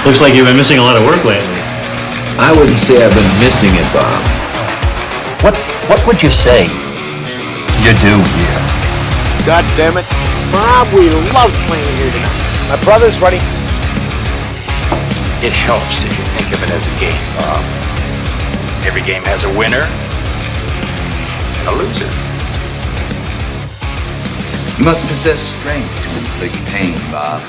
Looks like you've been missing a lot of work lately. I wouldn't say I've been missing it, Bob. What would you say you do here? God damn it. Bob, we love playing here tonight. My brother's ready. It helps if you think of it as a game, Bob. Every game has a winner and a loser. You must possess strength to inflict pain, Bob.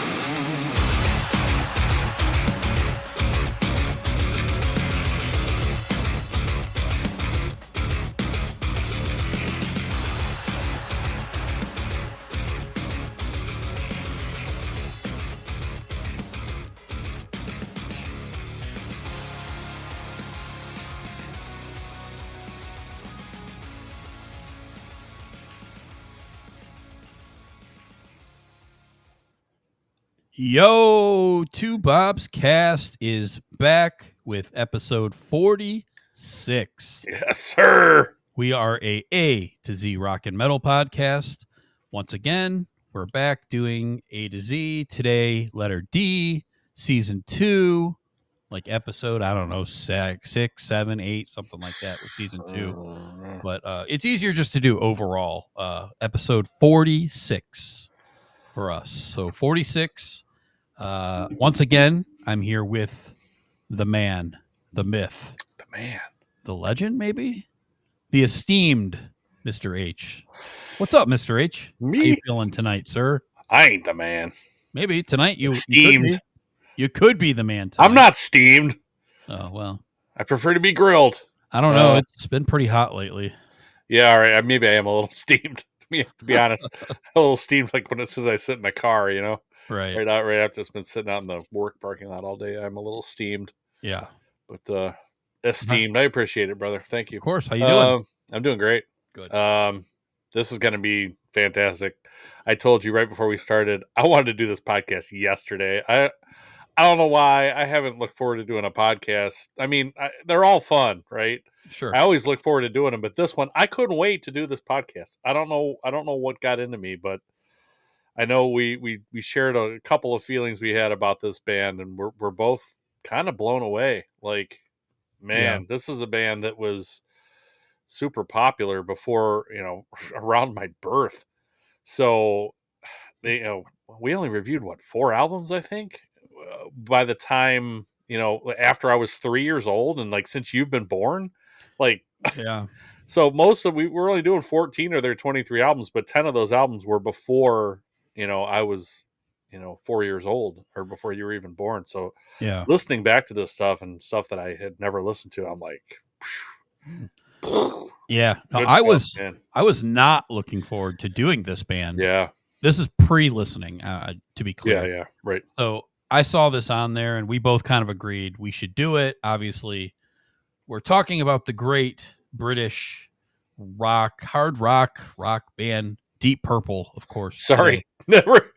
Yo, TwoBobsCast is back with episode 46. Yes, sir. We are A to Z rock and metal podcast. Once again, we're back doing A to Z. Today, letter D, season 2, like episode, I don't know, 6, 7, 8, something like that with season 2. But it's easier just to do overall. Episode 46 for us. So 46. Once again, I'm here with the man, the myth, the legend, maybe the esteemed Mr. H. What's up, Mr. H? Me? How you feeling tonight, sir? I ain't the man. Maybe tonight you Steamed. You could be the man tonight. I'm not steamed. Oh, well. I prefer to be grilled. I don't know. It's been pretty hot lately. Yeah, all right. Maybe I am a little steamed. To be honest, a little steamed like when it says I sit in the car, you know? Right. Right after it's been sitting out in the work parking lot all day, I'm a little steamed. Yeah. But esteemed. I appreciate it, brother. Thank you. Of course. How you doing? I'm doing great. Good. This is going to be fantastic. I told you right before we started, I wanted to do this podcast yesterday. I don't know why I haven't looked forward to doing a podcast. I mean, they're all fun, right? Sure. I always look forward to doing them, but this one, I couldn't wait to do this podcast. I don't know what got into me, but I know we shared a couple of feelings we had about this band, and we're both kind of blown away. Like, man, This is a band that was super popular before, around my birth. So we only reviewed 4 albums, I think, by the time, after I was 3 years old, and like since you've been born, like, yeah. So we're only doing 14 of their 23 albums, but 10 of those albums were before, I was, 4 years old, or before you were even born. So Yeah. listening back to this stuff and stuff that I had never listened to, I'm like, yeah. No, I was not looking forward to doing this band. Yeah. This is pre-listening, to be clear. Yeah, right. So I saw this on there, and we both kind of agreed we should do it. Obviously, we're talking about the great British hard rock band, Deep Purple, of course. Sorry, never.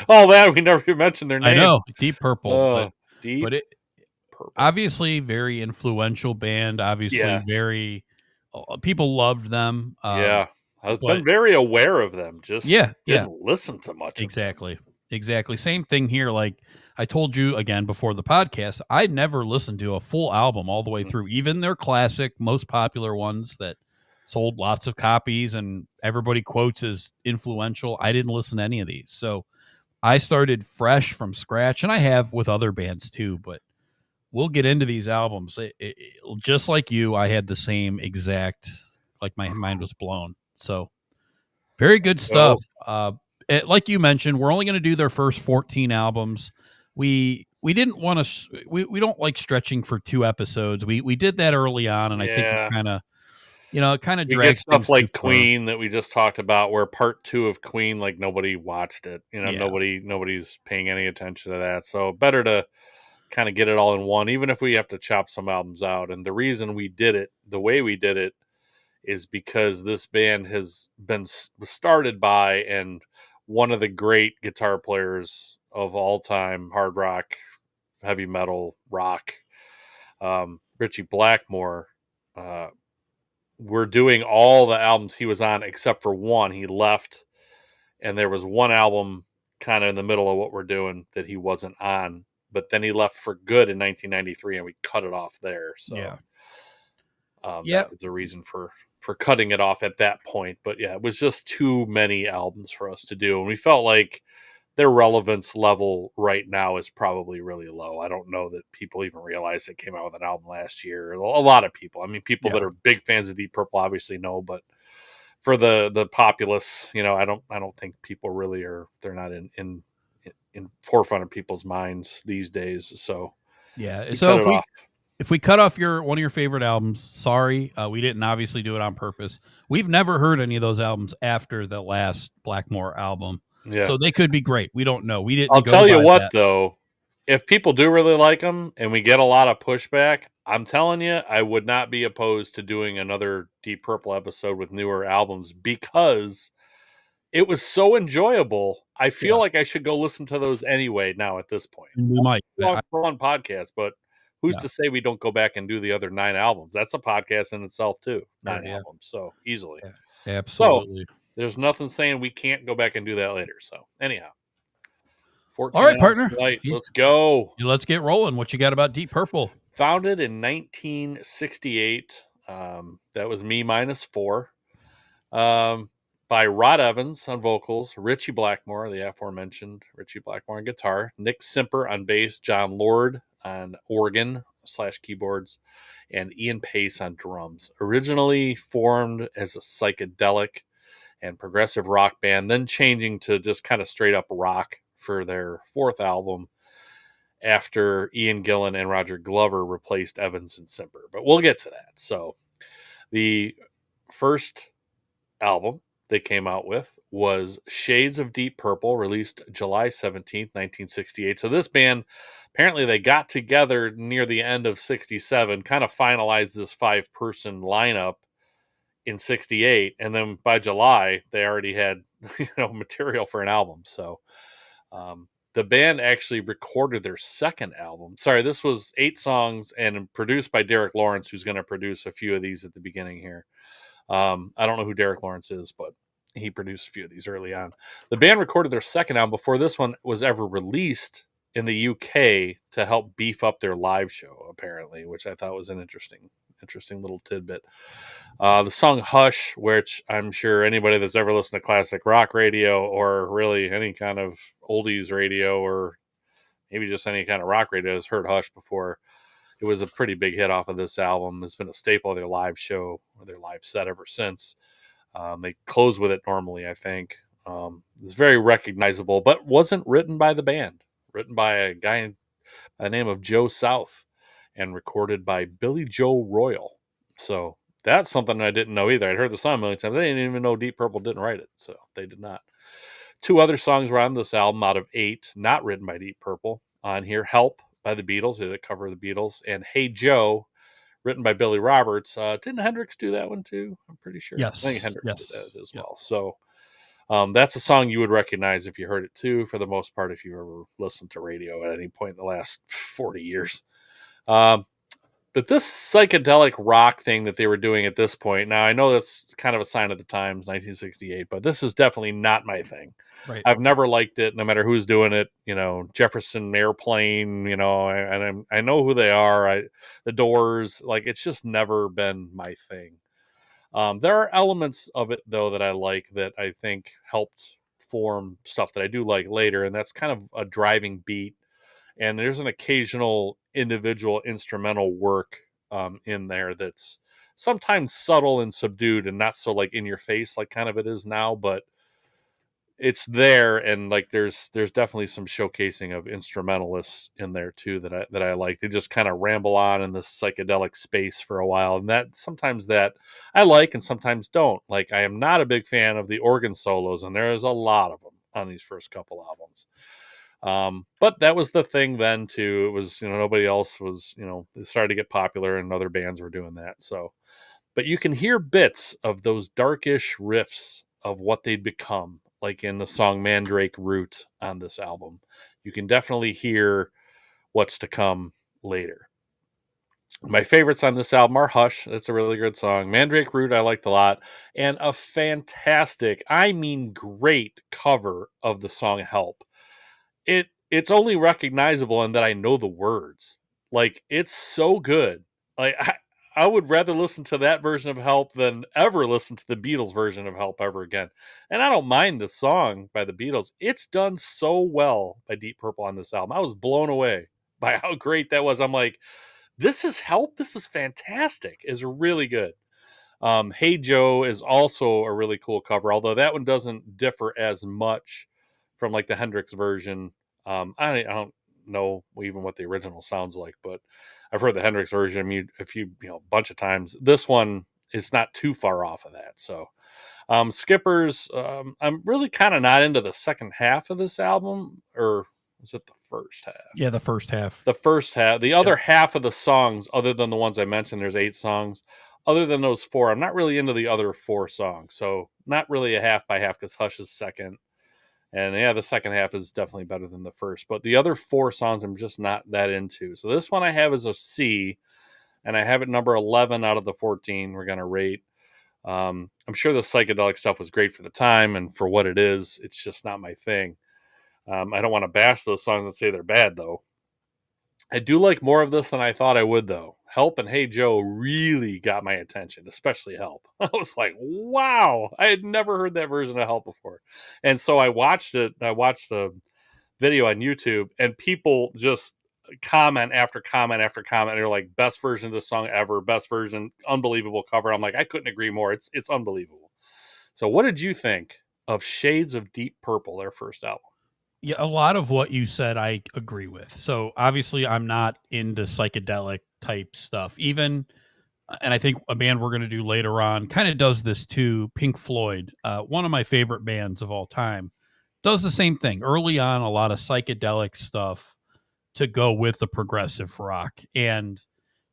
All that we never mentioned their name. I know, Deep Purple, Deep but it Purple. Obviously very influential band. Obviously, very people loved them. I've been very aware of them. Just didn't listen to much. Exactly. Same thing here. Like I told you again before the podcast, I never listened to a full album all the way through, even their classic, most popular ones that sold lots of copies and everybody quotes as influential. I didn't listen to any of these. So I started fresh from scratch, and I have with other bands too, but we'll get into these albums. Just like you, I had the same exact, like my mind was blown. So very good stuff. Like you mentioned, we're only going to do their first 14 albums. We didn't want to. We don't like stretching for 2 episodes. We did that early on, and I think it kind of, it kind of drags stuff like Queen that we just talked about, where part 2 of Queen, like nobody watched it. Nobody's paying any attention to that. So better to kind of get it all in one, even if we have to chop some albums out. And the reason we did it the way we did it is because this band has been started by and one of the great guitar players of all time, hard rock, heavy metal, rock, Richie Blackmore. We're doing all the albums he was on except for one. He left, and there was one album kind of in the middle of what we're doing that he wasn't on. but then he left for good in 1993, and we cut it off there. So that was the reason for cutting it off at that point. But yeah, it was just too many albums for us to do, and we felt like their relevance level right now is probably really low. I don't know that people even realize it came out with an album last year. A lot of people, I mean, people that are big fans of Deep Purple obviously know, but for the populace, I don't think people really are. They're not in forefront of people's minds these days. So yeah. we So cut it off. if we cut off one of your favorite albums, sorry, we didn't obviously do it on purpose. We've never heard any of those albums after the last Blackmore album. Yeah. So they could be great. We don't know. We didn't. I'll tell you what, that. though, if people do really like them and we get a lot of pushback, I'm telling you, I would not be opposed to doing another Deep Purple episode with newer albums because it was so enjoyable. I feel like I should go listen to those anyway now at this point. We might. For one podcast, but who's to say we don't go back and do the other 9 albums? That's a podcast in itself, too. 9 albums, so easily. Yeah, absolutely. So, there's nothing saying we can't go back and do that later. So, anyhow. 14 all right, partner. Let's go. Let's get rolling. What you got about Deep Purple? Founded in 1968. That was me minus 4. By Rod Evans on vocals, Richie Blackmore, the aforementioned Richie Blackmore on guitar, Nick Simper on bass, John Lord on organ / keyboards, and Ian Pace on drums. Originally formed as a psychedelic and progressive rock band, then changing to just kind of straight up rock for their 4th album after Ian Gillan and Roger Glover replaced Evans and Simper. But we'll get to that. So the first album they came out with was Shades of Deep Purple, released July 17th, 1968. So this band, apparently they got together near the end of 67, kind of finalized this 5-person lineup in 68, and then by July they already had material for an album. So the band actually recorded their second album. Sorry, this was 8 songs and produced by Derek Lawrence, who's going to produce a few of these at the beginning here. I don't know who Derek Lawrence is, but he produced a few of these early on. The band recorded their second album before this one was ever released in the UK to help beef up their live show, apparently, which I thought was an interesting little tidbit. The song Hush, which I'm sure anybody that's ever listened to classic rock radio or really any kind of oldies radio or maybe just any kind of rock radio has heard Hush before. It was a pretty big hit off of this album. It's been a staple of their live show or their live set ever since. They close with it normally, I think. It's very recognizable, but wasn't written by the band. Written by a guy by the name of Joe South and recorded by Billy Joe Royal. So that's something I didn't know either. I'd heard the song a million times. I didn't even know Deep Purple didn't write it, so they did not. 2 other songs were on this album out of 8, not written by Deep Purple. On here, Help by the Beatles, did a cover of the Beatles, and Hey Joe, written by Billy Roberts. Didn't Hendrix do that one too? I'm pretty sure. Yes. I think Hendrix did that as well. So that's a song you would recognize if you heard it too, for the most part, if you ever listened to radio at any point in the last 40 years. But this psychedelic rock thing that they were doing at this point, now I know that's kind of a sign of the times, 1968, but this is definitely not my thing. Right. I've never liked it, no matter who's doing it. Jefferson Airplane, and I know who they are. The Doors, it's just never been my thing. There are elements of it though that I like, that I think helped form stuff that I do like later, and that's kind of a driving beat. And there's an occasional individual instrumental work in there that's sometimes subtle and subdued and not so in your face like kind of it is now, but it's there, and there's definitely some showcasing of instrumentalists in there too that I like. They just kind of ramble on in this psychedelic space for a while, and that sometimes that I like and sometimes don't. I am not a big fan of the organ solos, and there is a lot of them on these first couple albums. But that was the thing then too. It was, nobody else was, it started to get popular and other bands were doing that. So, but you can hear bits of those darkish riffs of what they'd become, like in the song Mandrake Root on this album. You can definitely hear what's to come later. My favorites on this album are Hush. That's a really good song. Mandrake Root I liked a lot. And a fantastic, I mean great cover of the song Help. It it's only recognizable in that I know the words. Like, it's so good. Like, I would rather listen to that version of Help than ever listen to the Beatles version of Help ever again. And I don't mind the song by the Beatles. It's done so well by Deep Purple on this album. I was blown away by how great that was. I'm like, this is Help. This is fantastic. It's really good. Hey Joe is also a really cool cover, although that one doesn't differ as much from like the Hendrix version. I don't know even what the original sounds like, but I've heard the Hendrix version a bunch of times. This one is not too far off of that. So Skippers, I'm really kind of not into the second half of this album, or was it the first half? Yeah, the first half. The first half. The other half of the songs, other than the ones I mentioned, there's 8 songs. Other than those 4, I'm not really into the other 4 songs. So not really a half by half, because Hush is second. And yeah, the second half is definitely better than the first. But the other 4 songs I'm just not that into. So this one I have is a C, and I have it number 11 out of the 14 we're going to rate. I'm sure the psychedelic stuff was great for the time and for what it is. It's just not my thing. I don't want to bash those songs and say they're bad, though. I do like more of this than I thought I would, though. Help and Hey Joe really got my attention, especially Help. I was like, wow, I had never heard that version of Help before. And so I watched it. I watched the video on YouTube, and people just comment after comment after comment. They're like, best version of the song ever, best version, unbelievable cover. I'm like, I couldn't agree more. It's unbelievable. So what did you think of Shades of Deep Purple, their first album? Yeah, a lot of what you said I agree with. So obviously I'm not into psychedelic type stuff. Even, and I think a band we're going to do later on kind of does this too. Pink Floyd, one of my favorite bands of all time, does the same thing. Early on, a lot of psychedelic stuff to go with the progressive rock. And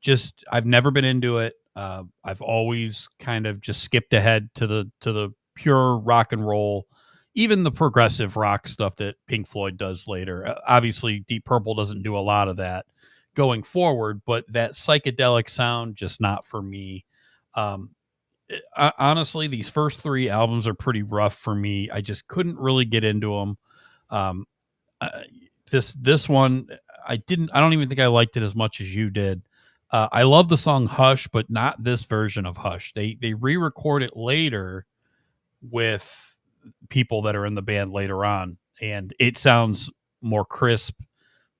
just, I've never been into it. I've always kind of just skipped ahead to the pure rock and roll, even the progressive rock stuff that Pink Floyd does later. Obviously, Deep Purple doesn't do a lot of that going forward, but that psychedelic sound, just not for me. Honestly, these first 3 albums are pretty rough for me. I just couldn't really get into them. This one, I don't even think I liked it as much as you did. I love the song Hush, but not this version of Hush. They re-record it later with people that are in the band later on, and it sounds more crisp.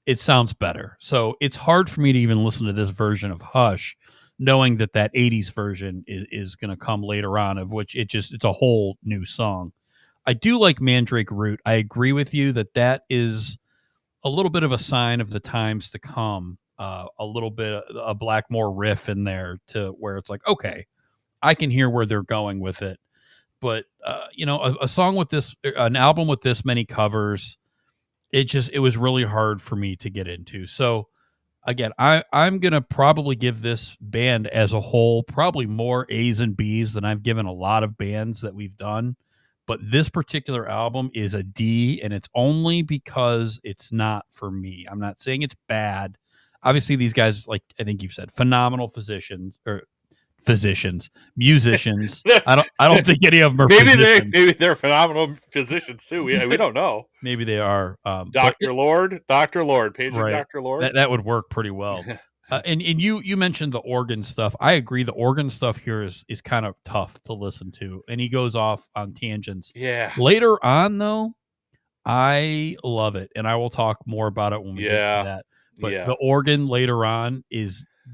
It sounds better. So it's hard for me to even listen to this version of Hush, knowing that 80s version is going to come later on, of which it's a whole new song. I do like Mandrake Root. I agree with you that is a little bit of a sign of the times to come. A little bit a Blackmore riff in there, to where it's like, okay, I can hear where they're going with it. But a song with this, an album with this many covers, it was really hard for me to get into. So again, I'm gonna probably give this band as a whole probably more A's and B's than I've given a lot of bands that we've done. But this particular album is a D, and it's only because it's not for me. I'm not saying it's bad. Obviously, these guys, like I think you've said, phenomenal musicians. I don't think any of them are physicians. Maybe they're phenomenal physicians too. We don't know. Maybe they are. Dr. Lord, paging right. Dr. Lord. That would work pretty well. And you mentioned the organ stuff. I agree. The organ stuff here is kind of tough to listen to, and he goes off on tangents. Yeah. Later on, though, I love it, and I will talk more about it when we get to that. But the organ later on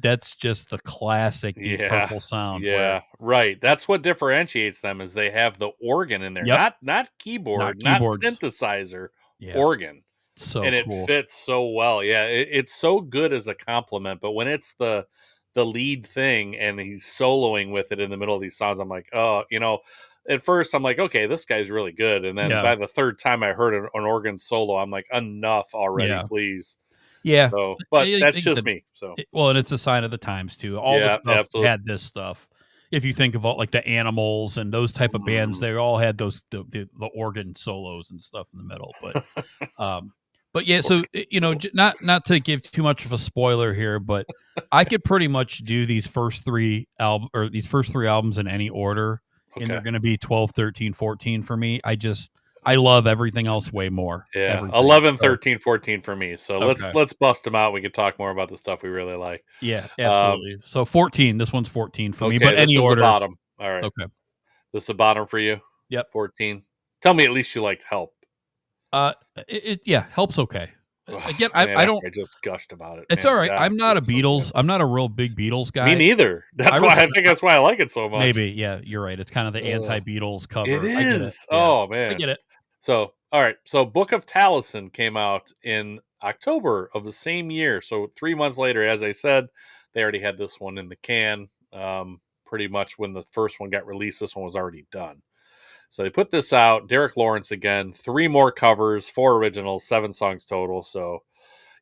that's just the classic Deep Purple sound. Yeah, right. That's what differentiates them, is they have the organ in there, not keyboard, not synthesizer, organ. So and it cool. Fits so well. Yeah, it's so good as a compliment. But when it's the lead thing and he's soloing with it in the middle of these songs, I'm like, oh, at first I'm like, okay, this guy's really good. And then by the third time I heard an organ solo, I'm like, enough already, please. Yeah. So, but that's just me. So, and it's a sign of the times too. All the stuff had this stuff. If you think of all like the Animals and those type of bands, they all had those the organ solos and stuff in the middle. But yeah, so not to give too much of a spoiler here, but I could pretty much do these first 3 albums in any order, and they're going to be 12, 13, 14 for me. I love everything else way more. Yeah, Everything. 11, So, 13, 14 for me. So okay. let's bust them out. We can talk more about the stuff we really like. Yeah, absolutely. So 14. This one's 14 for me, Okay, but this any is the order. bottom. All right, Okay. this is the bottom for you. Yep. 14. Tell me at least you liked Help. Yeah, helps okay. Again, I Man, don't. I just gushed about it. It's Man, all right. God, I'm not a it's so good. Beatles. I'm not a real big Beatles guy. Me neither. That's why I think that's why I like it so much. Maybe, yeah, you're right. It's kind of the anti-Beatles cover. It I get it. is. Yeah, Oh I man. get it. So, all right. So, Book of Taliesin came out in October of the same year. So, 3 months later, as I said, they already had this one in the can. Pretty much when the first one got released, this one was already done. So they put this out. Derek Lawrence again, 3 more covers, 4 originals, 7 songs total. So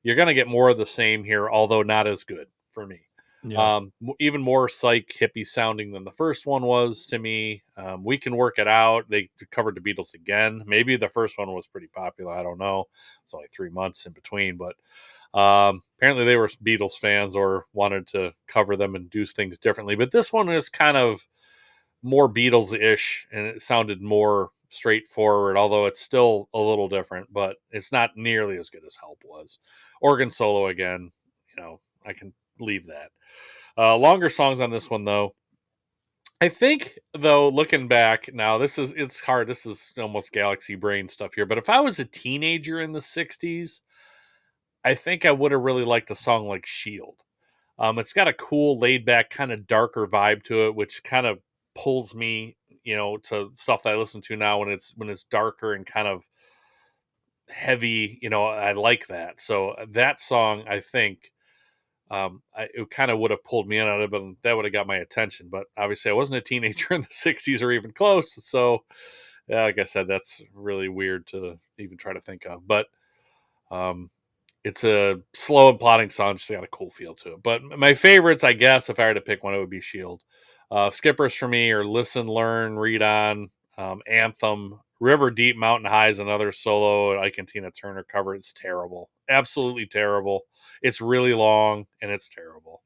you're going to get more of the same here, although not as good for me. Yeah. Even more psych hippie sounding than the first one was to me. We Can Work It Out. They covered the Beatles again. Maybe the first one was pretty popular. I don't know. It's only 3 months in between, but apparently they were Beatles fans or wanted to cover them and do things differently. But this one is kind of more Beatles-ish, and it sounded more straightforward, although it's still a little different, but it's not nearly as good as Help was. Organ solo again, I can leave that. Longer songs on this one, though. I think, though, looking back now, it's hard. This is almost galaxy brain stuff here, but if I was a teenager in the 60s, I think I would have really liked a song like Shield. It's got a cool, laid back, kind of darker vibe to it, which kind of pulls me, to stuff that I listen to now when it's darker and kind of heavy. I like that. So that song, I think, it kind of would have pulled me in on it, but that would have got my attention. But obviously, I wasn't a teenager in the '60s or even close. So, yeah, like I said, that's really weird to even try to think of. But it's a slow and plodding song, just got a cool feel to it. But my favorites, I guess, if I were to pick one, it would be Shield. Skippers for me are Listen, Learn, Read On, Anthem, River Deep, Mountain High is another solo Ike and Tina Turner cover. It's terrible. Absolutely terrible. It's really long and it's terrible.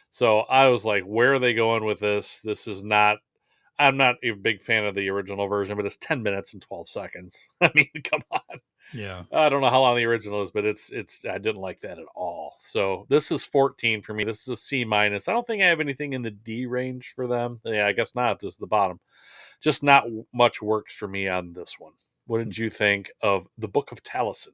So I was like, where are they going with this? This is not. I'm not a big fan of the original version, but it's 10 minutes and 12 seconds. I mean, come on. Yeah. I don't know how long the original is, but it's I didn't like that at all. So this is 14 for me. This is a C minus. I don't think I have anything in the D range for them. Yeah, I guess not. This is the bottom. Just not much works for me on this one. What did you think of the Book of Taliesin?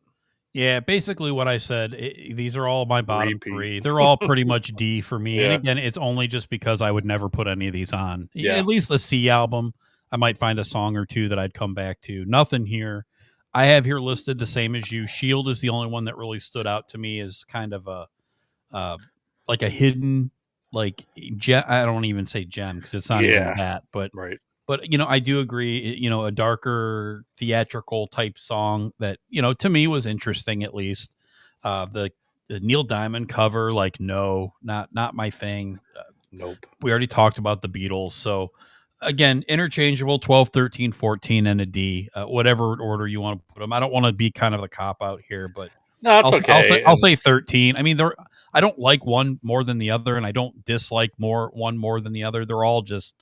Yeah, basically what I said. These are all my bottom Repeat. 3. They're all pretty much D for me. Yeah. And again, it's only just because I would never put any of these on. Yeah. At least the C album, I might find a song or two that I'd come back to. Nothing here. I have here listed the same as you. Shield is the only one that really stood out to me as kind of a like a hidden, like I don't even say gem because it's not even that, but right. But I do agree. A darker theatrical type song that to me was interesting at least. The Neil Diamond cover, like no, not my thing. Nope. We already talked about the Beatles, so again, interchangeable 12, 13, 14, and a D, whatever order you want to put them. I don't want to be kind of a cop out here, but no, it's okay. I'll say 13. I mean, I don't like one more than the other, and I don't dislike one more than the other. They're all just,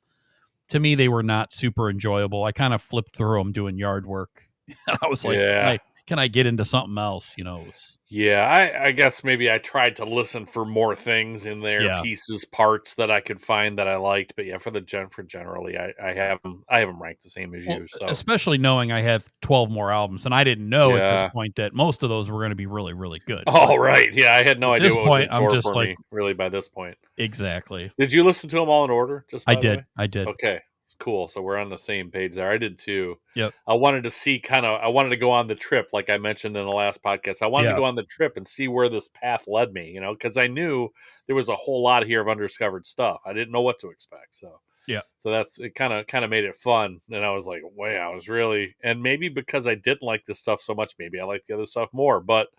to me, they were not super enjoyable. I kind of flipped through them doing yard work. I was like, can I get into something else? I guess maybe I tried to listen for more things in there, pieces, parts that I could find that I liked. But yeah, for generally, I have them ranked the same as you. So especially knowing I have 12 more albums, and I didn't know at this point that most of those were going to be really, really good. Oh, right. Yeah, I had no idea what was in store for me, really, by this point. Exactly. Did you listen to them all in order? I did. Okay. Cool. So we're on the same page there. I did too. Yep. I wanted to see I wanted to go on the trip, like I mentioned in the last podcast. I wanted to go on the trip and see where this path led me, because I knew there was a whole lot here of undiscovered stuff. I didn't know what to expect. So it kind of made it fun. And I was like, wow, I was really, and maybe because I didn't like this stuff so much, maybe I liked the other stuff more, but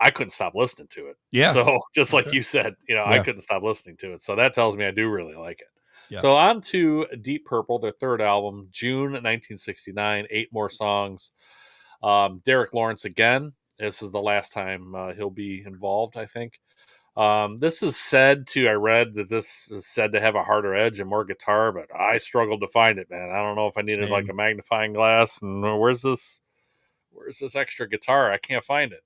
I couldn't stop listening to it. Yeah. So just like you said, I couldn't stop listening to it. So that tells me I do really like it. Yeah. So on to Deep Purple, their third album, June 1969, 8 more songs. Derek Lawrence again. This is the last time he'll be involved, I think. This is said to, I read that this is said to have a harder edge and more guitar, but I struggled to find it, man. I don't know if I needed like Same. a magnifying glass and where's this extra guitar? I can't find it.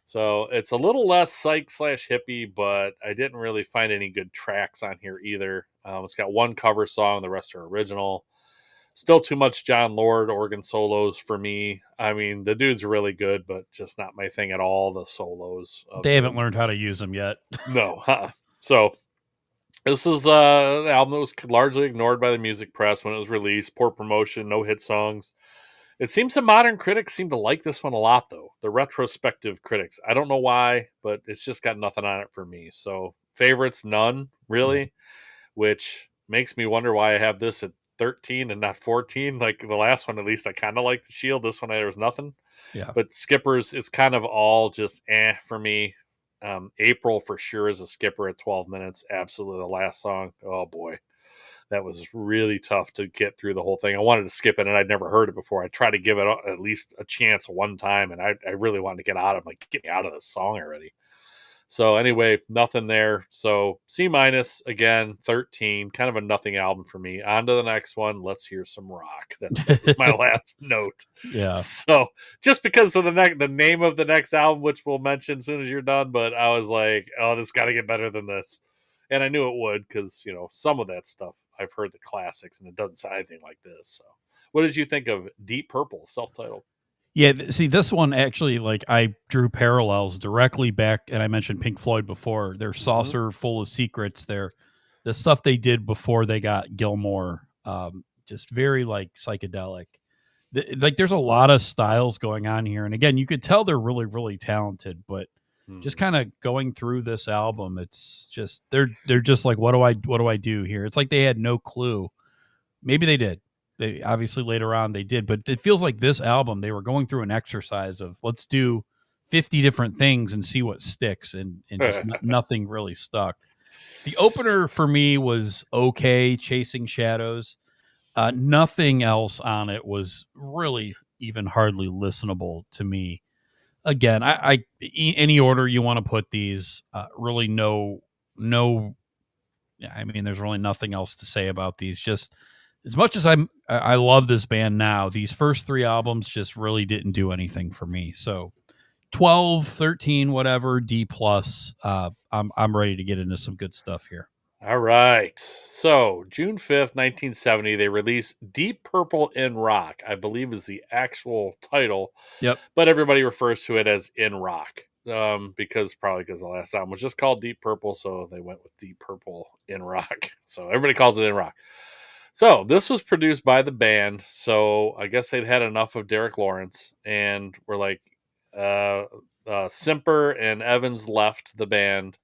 So it's a little less psych / hippie, but I didn't really find any good tracks on here either. It's got one cover song, the rest are original. Still too much John Lord organ solos for me. I mean, the dude's really good, but just not my thing at all. The solos of They haven't his. learned how to use them yet. No, So this is an album that was largely ignored by the music press when it was released. Poor promotion, no hit songs. It seems the modern critics seem to like this one a lot, though. The retrospective critics. I don't know why, but it's just got nothing on it for me. So favorites, none, really, which makes me wonder why I have this at 13 and not 14. Like the last one, at least, I kind of liked the Shield. This one, there was nothing. Yeah. But Skippers is kind of all just for me. April for sure is a skipper at 12 minutes. Absolutely. The last song. Oh, boy. That was really tough to get through the whole thing. I wanted to skip it, and I'd never heard it before. I tried to give it at least a chance one time, and I really wanted to get out of get me out of this song already. So anyway, nothing there. So C- again, 13, kind of a nothing album for me. On to the next one. Let's hear some rock. That's my last note. Yeah. So just because of the name of the next album, which we'll mention as soon as you're done, but I was like, oh, this got to get better than this. And I knew it would because, some of that stuff, I've heard the classics, and it doesn't sound anything like this. So what did you think of Deep Purple, self-titled? Yeah, see, this one actually, like, I drew parallels directly back, and I mentioned Pink Floyd before. Their Saucer Full of Secrets, the stuff they did before they got Gilmore, just very, like, psychedelic. Like, there's a lot of styles going on here, and again, you could tell they're really, really talented, but just kind of going through this album, it's just they're just like, what do I do here? It's like they had no clue. Maybe they did. They obviously later on they did, but it feels like this album they were going through an exercise of let's do 50 different things and see what sticks, and just nothing really stuck. The opener for me was okay, Chasing Shadows. Nothing else on it was really even hardly listenable to me. Again, any order you want to put these, really no. I mean, there's really nothing else to say about these. Just as much as I love this band now, these first three albums just really didn't do anything for me. So 12, 13, whatever, D plus. I'm ready to get into some good stuff here. All right. So June 5th, 1970, they released Deep Purple in Rock, I believe is the actual title. Yep. But everybody refers to it as In Rock. Because the last album was just called Deep Purple, so they went with Deep Purple in Rock. So everybody calls it In Rock. So this was produced by the band. So I guess they'd had enough of Derek Lawrence and were like, Simper and Evans left the band.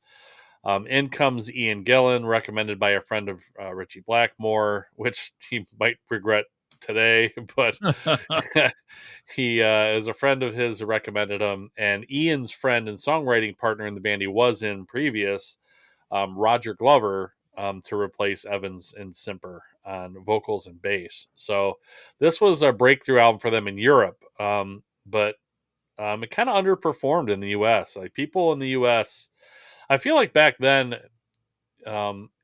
In comes Ian Gillan, recommended by a friend of Richie Blackmore, which he might regret today, but he is a friend of his who recommended him. And Ian's friend and songwriting partner in the band he was in previous, Roger Glover, to replace Evans and Simper on vocals and bass. So this was a breakthrough album for them in Europe, but it kind of underperformed in the U.S. Like people in the U.S., I feel like back then,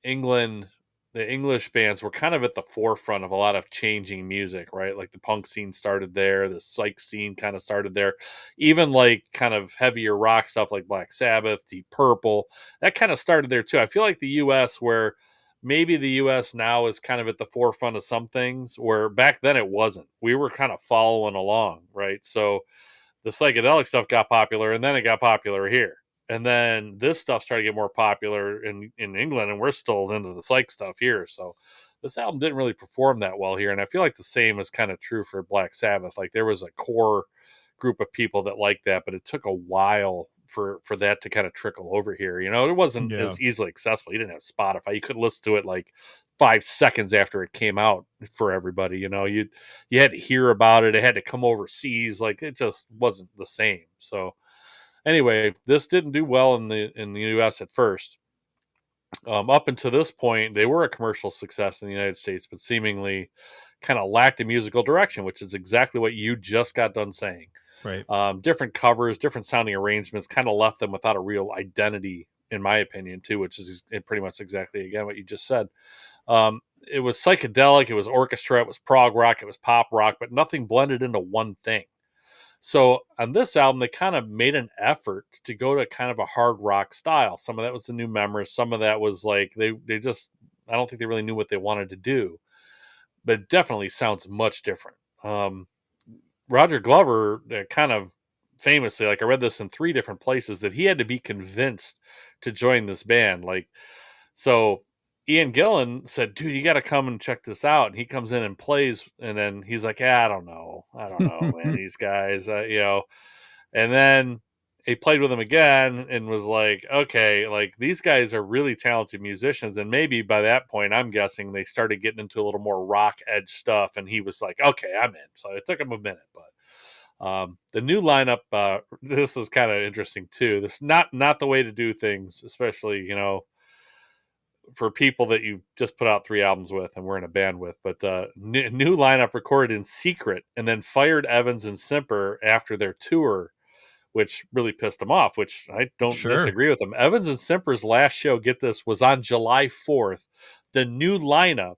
England, the English bands were kind of at the forefront of a lot of changing music, right? Like the punk scene started there, the psych scene kind of started there, even like kind of heavier rock stuff like Black Sabbath, Deep Purple, that kind of started there too. I feel like the U.S., where maybe the U.S. now is kind of at the forefront of some things, where back then it wasn't. We were kind of following along, right? So the psychedelic stuff got popular, and then it got popular here. And then this stuff started to get more popular in England, and we're still into the psych stuff here. So this album didn't really perform that well here. And I feel like the same is kind of true for Black Sabbath. Like there was a core group of people that liked that, but it took a while for that to kind of trickle over here. It wasn't as easily accessible. You didn't have Spotify. You couldn't listen to it like 5 seconds after it came out for everybody. You had to hear about it. It had to come overseas. Like it just wasn't the same. So anyway, this didn't do well in the U.S. at first. Up until this point, they were a commercial success in the United States, but seemingly kind of lacked a musical direction, which is exactly what you just got done saying. Right. Different covers, different sounding arrangements kind of left them without a real identity in my opinion, too, which is pretty much exactly, again, what you just said. It was psychedelic, it was orchestra, it was prog rock, it was pop rock, but nothing blended into one thing. So on this album, they kind of made an effort to go to kind of a hard rock style. Some of that was the New Memories. Some of that was like they just, I don't think they really knew what they wanted to do, but it definitely sounds much different. Roger Glover kind of famously, like I read this in 3 different places, that he had to be convinced to join this band. Like, so Ian Gillan said, dude, you got to come and check this out. And he comes in and plays. And then he's like, I don't know, man, these guys, and then he played with them again and was like, okay, like these guys are really talented musicians. And maybe by that point, I'm guessing they started getting into a little more rock edge stuff. And he was like, okay, I'm in. So it took him a minute, but the new lineup, this is kind of interesting too. This not the way to do things, especially, for people that you just put out 3 albums with and we're in a band with. But new lineup recorded in secret and then fired Evans and Simper after their tour, which really pissed them off, which I don't disagree with them. Evans and Simper's last show, get this, was on July 4th. The new lineup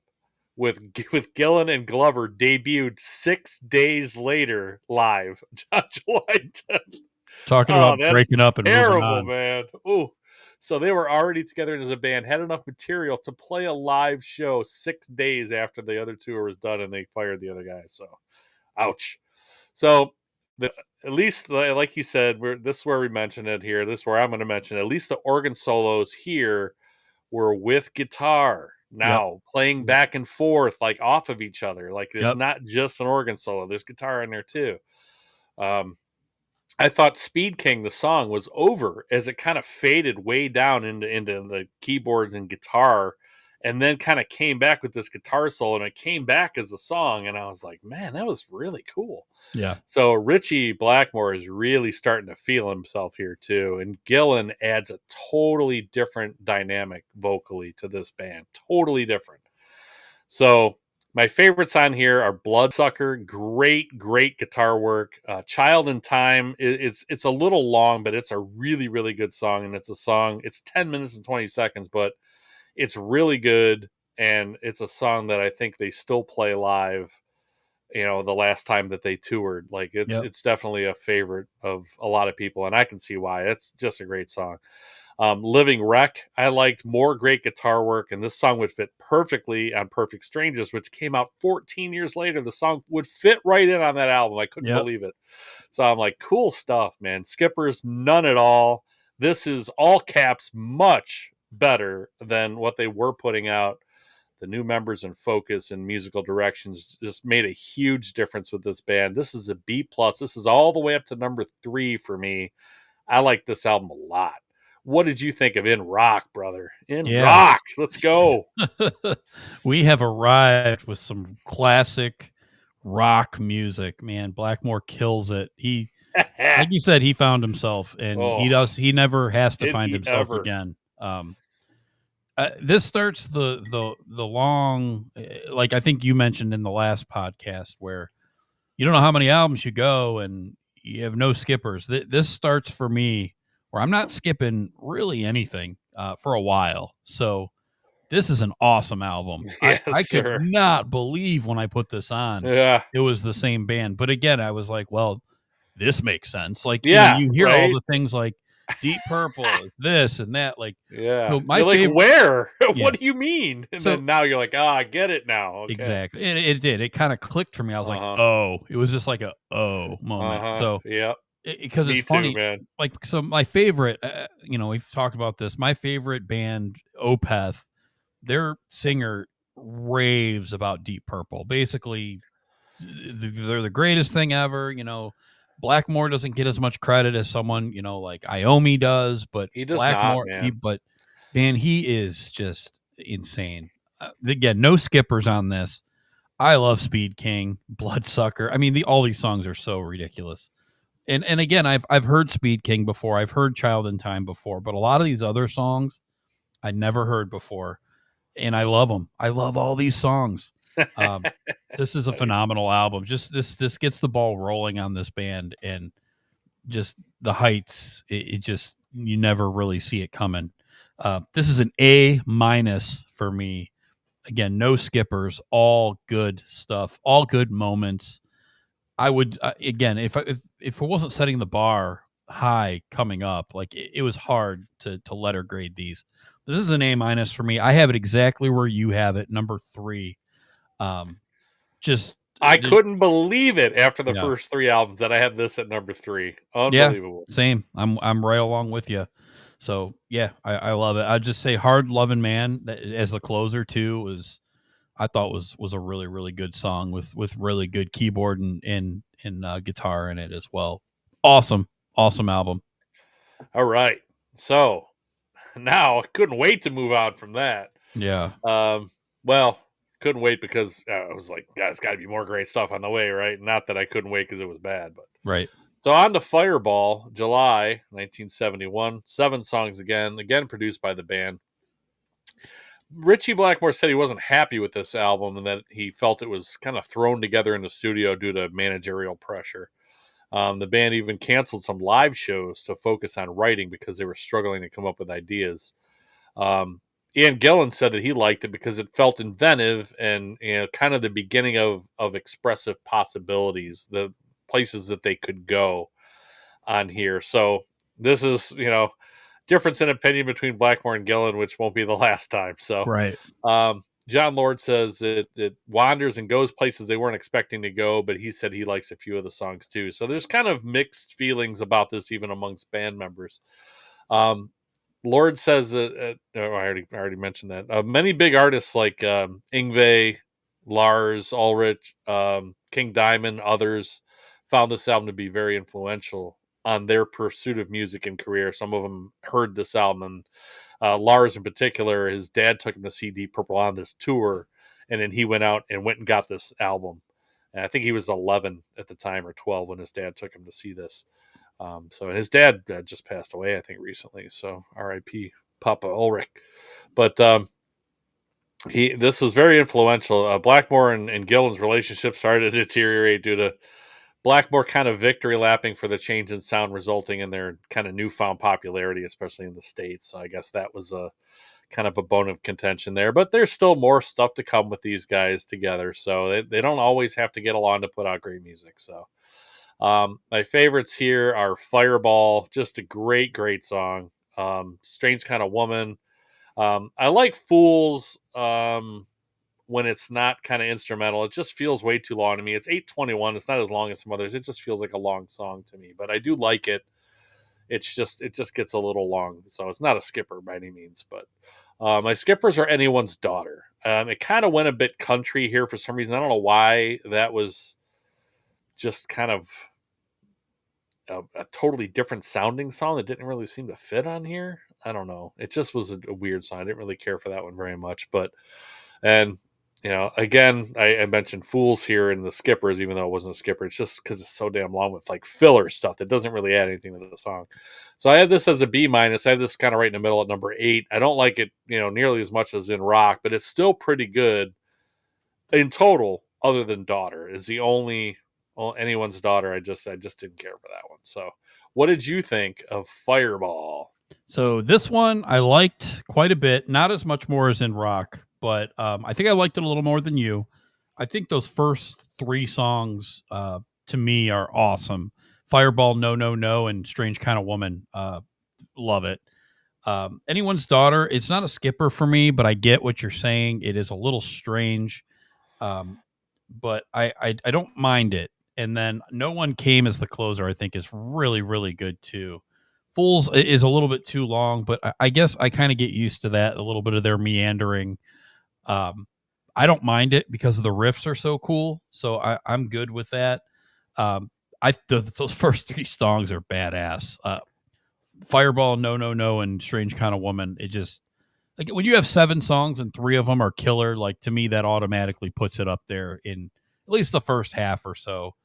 with Gillan and Glover debuted 6 days later live on July 10th. Talking about breaking up and terrible, moving on. Man. Ooh. So they were already together as a band, had enough material to play a live show 6 days after the other tour was done, and they fired the other guys. So, ouch. So, at least, like you said, this is where we mentioned it here. This is where I'm going to mention it. At least the organ solos here were with guitar now, playing back and forth, like off of each other. Like it's not just an organ solo. There's guitar in there too. I thought Speed King, the song, was over as it kind of faded way down into the keyboards and guitar, and then kind of came back with this guitar solo, and it came back as a song, and I was like, man, that was really cool. Yeah. So Richie Blackmore is really starting to feel himself here too, and Gillan adds a totally different dynamic vocally to this band. Totally different. So my favorites on here are Bloodsucker, great guitar work. Child in Time, it's a little long, but it's a really, really good song. And it's a song, it's 10 minutes and 20 seconds, but it's really good. And it's a song that I think they still play live, the last time that they toured. Like it's definitely a favorite of a lot of people. And I can see why. It's just a great song. Living Wreck, I liked more great guitar work, and this song would fit perfectly on Perfect Strangers, which came out 14 years later. The song would fit right in on that album. I couldn't believe it. So I'm like, cool stuff, man. Skippers, none at all. This is all caps much better than what they were putting out. The new members and focus and musical directions just made a huge difference with this band. This is a B+. This is all the way up to number 3 for me. I like this album a lot. What did you think of In Rock, brother? Rock, let's go. We have arrived with some classic rock music, man. Blackmore kills it. He, like you said, he found himself, and he never has to find himself again. This starts the long, like I think you mentioned in the last podcast, where you don't know how many albums you go and you have no skippers. This starts for me where I'm not skipping really anything for a while. So this is an awesome album. Yes, I could not believe when I put this on, it was the same band. But again, I was like, well, this makes sense. Like, you hear all the things like Deep Purple is this and that. Like, so my you're favorite, like, where? What do you mean? And then now you're like, I get it now. Okay. Exactly. And it did. It kind of clicked for me. I was like, oh, it was just like a moment. So because it's funny, too, man. Like, so my favorite, we've talked about this. My favorite band, Opeth, their singer raves about Deep Purple. Basically, they're the greatest thing ever. Blackmore doesn't get as much credit as someone, like Iommi does, but he does Blackmore, not, man. He is just insane. Again, no skippers on this. I love Speed King, Bloodsucker. I mean, all these songs are so ridiculous. And again, I've heard Speed King before. I've heard Child in Time before, but a lot of these other songs I never heard before, and I love them. I love all these songs. This is a phenomenal album. Just this gets the ball rolling on this band, and just the heights. It just, you never really see it coming. This is an A- for me. Again, no skippers, all good stuff, all good moments. I would again, if it wasn't setting the bar high coming up, like it was hard to letter grade these. But this is an A- for me. I have it exactly where you have it, number 3. Just I couldn't believe it after the yeah, first 3 albums that I had this at number 3. yeah, Unbelievable. same. I'm right along with you. So yeah, I love it. I'd just say "Hard Loving Man" as the closer too I thought was a really really good song with really good keyboard and guitar in it as well. Awesome album. All right. So now I couldn't wait to move on from that. Yeah, Well, couldn't wait because I was like, guys, got to be more great stuff on the way, right? Not that I couldn't wait because it was bad, but right. so on to Fireball, July 1971. 7 songs again produced by the band. Richie Blackmore said he wasn't happy with this album and that he felt it was kind of thrown together in the studio due to managerial pressure. The band even canceled some live shows to focus on writing because they were struggling to come up with ideas. Ian Gillan said that he liked it because it felt inventive and kind of the beginning of expressive possibilities, the places that they could go on here. So this is, difference in opinion between Blackmore and Gillan, which won't be the last time. So Right. John Lord says it wanders and goes places they weren't expecting to go, but he said he likes a few of the songs too. So there's kind of mixed feelings about this, even amongst band members. Lord says that I already mentioned that many big artists like Yngwie, Lars Ulrich, King Diamond, others found this album to be very influential on their pursuit of music and career. Some of them heard this album, and Lars in particular, his dad took him to see Deep Purple on this tour, and then he went out and got this album. And I think he was 11 at the time or 12 when his dad took him to see this. So his dad just passed away, I think, recently. So R.I.P. Papa Ulrich. But this was very influential. Blackmore and Gillan's relationship started to deteriorate due to Blackmore kind of victory lapping for the change in sound, resulting in their kind of newfound popularity, especially in the States. So I guess that was a kind of a bone of contention there. But there's still more stuff to come with these guys together. So they don't always have to get along to put out great music. So my favorites here are Fireball, just a great song. Strange Kind of Woman. I like Fools when it's not kind of instrumental. It just feels way too long to me. It's 8:21. It's not as long as some others. It just feels like a long song to me, but I do like it. It just gets a little long, so it's not a skipper by any means. But my skippers are Anyone's Daughter. It kind of went a bit country here for some reason. I don't know why. That was just kind of a totally different sounding song that didn't really seem to fit on here. I don't know. It just was a weird song. I didn't really care for that one very much. But, and, again, I mentioned Fools here in the skippers, even though it wasn't a skipper. It's just because it's so damn long with like filler stuff that doesn't really add anything to the song. So I have this as a B-. I have this kind of right in the middle at number 8. I don't like it, nearly as much as in Rock, but it's still pretty good in total, other than Daughter is the only Anyone's Daughter. I just didn't care for that one. So what did you think of Fireball? So this one I liked quite a bit, not as much more as in Rock, but I think I liked it a little more than you. I think those first 3 songs to me are awesome. Fireball, No No No, and Strange Kind of Woman. Love it. Anyone's Daughter, it's not a skipper for me, but I get what you're saying. It is a little strange, but I don't mind it. And then No One Came as the closer, I think, is really, really good too. Fools is a little bit too long, but I guess I kind of get used to that, a little bit of their meandering. I don't mind it because the riffs are so cool, so I'm good with that. Those first 3 songs are badass. Fireball, No No No, and Strange Kind of Woman. It just, like, when you have 7 songs and 3 of them are killer, like, to me that automatically puts it up there in at least the first half or so.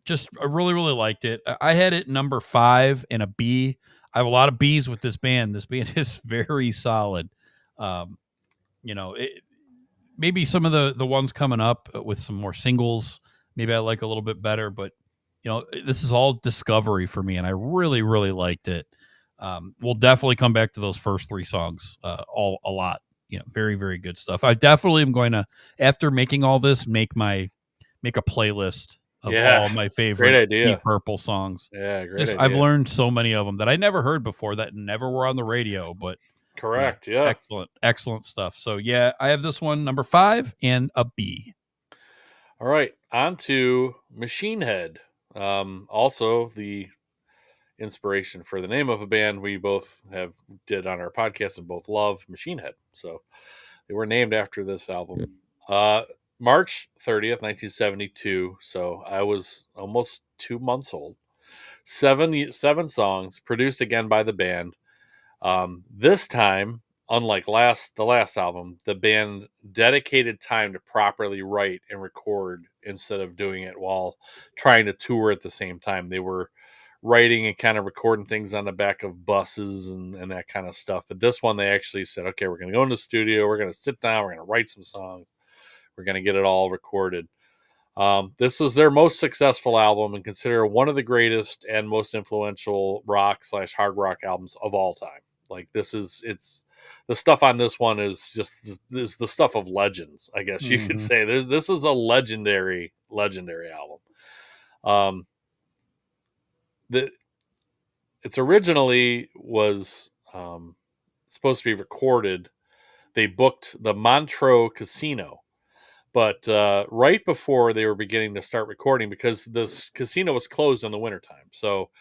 Just I really really liked it. I had it number 5 and a B. I have a lot of B's with this band. This band is very solid. Um, maybe some of the ones coming up with some more singles, maybe I like a little bit better, but this is all discovery for me, and I really really liked it. We'll definitely come back to those first 3 songs a lot. Very, very good stuff. I definitely am going to, after making all this, make a playlist of all my favorite great idea. Deep Purple songs. Yeah, great idea. I've learned so many of them that I never heard before, that never were on the radio, but correct. Yeah. Excellent stuff. So yeah, I have this one number 5 and a B. All right, on to Machine Head. Also the inspiration for the name of a band we both did on our podcast and both love, Machine Head. So they were named after this album. March 30th, 1972. So I was almost 2 months old. 7 songs produced again by the band. This time, unlike the last album, the band dedicated time to properly write and record instead of doing it while trying to tour at the same time. They were writing and kind of recording things on the back of buses and that kind of stuff. But this one, they actually said, okay, we're going to go in the studio. We're going to sit down. We're going to write some songs. We're going to get it all recorded. This is their most successful album and considered one of the greatest and most influential rock/hard rock albums of all time. Like it's the stuff on this one is the stuff of legends, I guess you could say. This is a legendary album. It's originally was supposed to be recorded. They booked the Montreux Casino, but right before they were beginning to start recording, because this casino was closed in the wintertime, so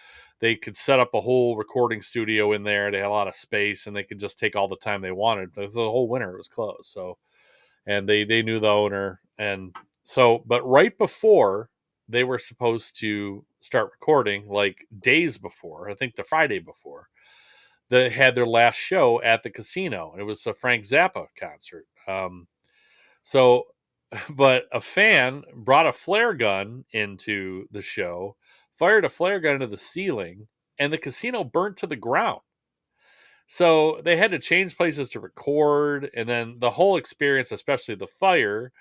they could set up a whole recording studio in there. They had a lot of space, and they could just take all the time they wanted. Because the whole winter it was closed, so and they knew the owner, and so but right before they were supposed to start recording, like days before, I think the Friday before, they had their last show at the casino, and it was a Frank Zappa concert. So, but a fan brought a flare gun into the show, fired a flare gun into the ceiling, and the casino burnt to the ground. So they had to change places to record, and then the whole experience, especially the fire,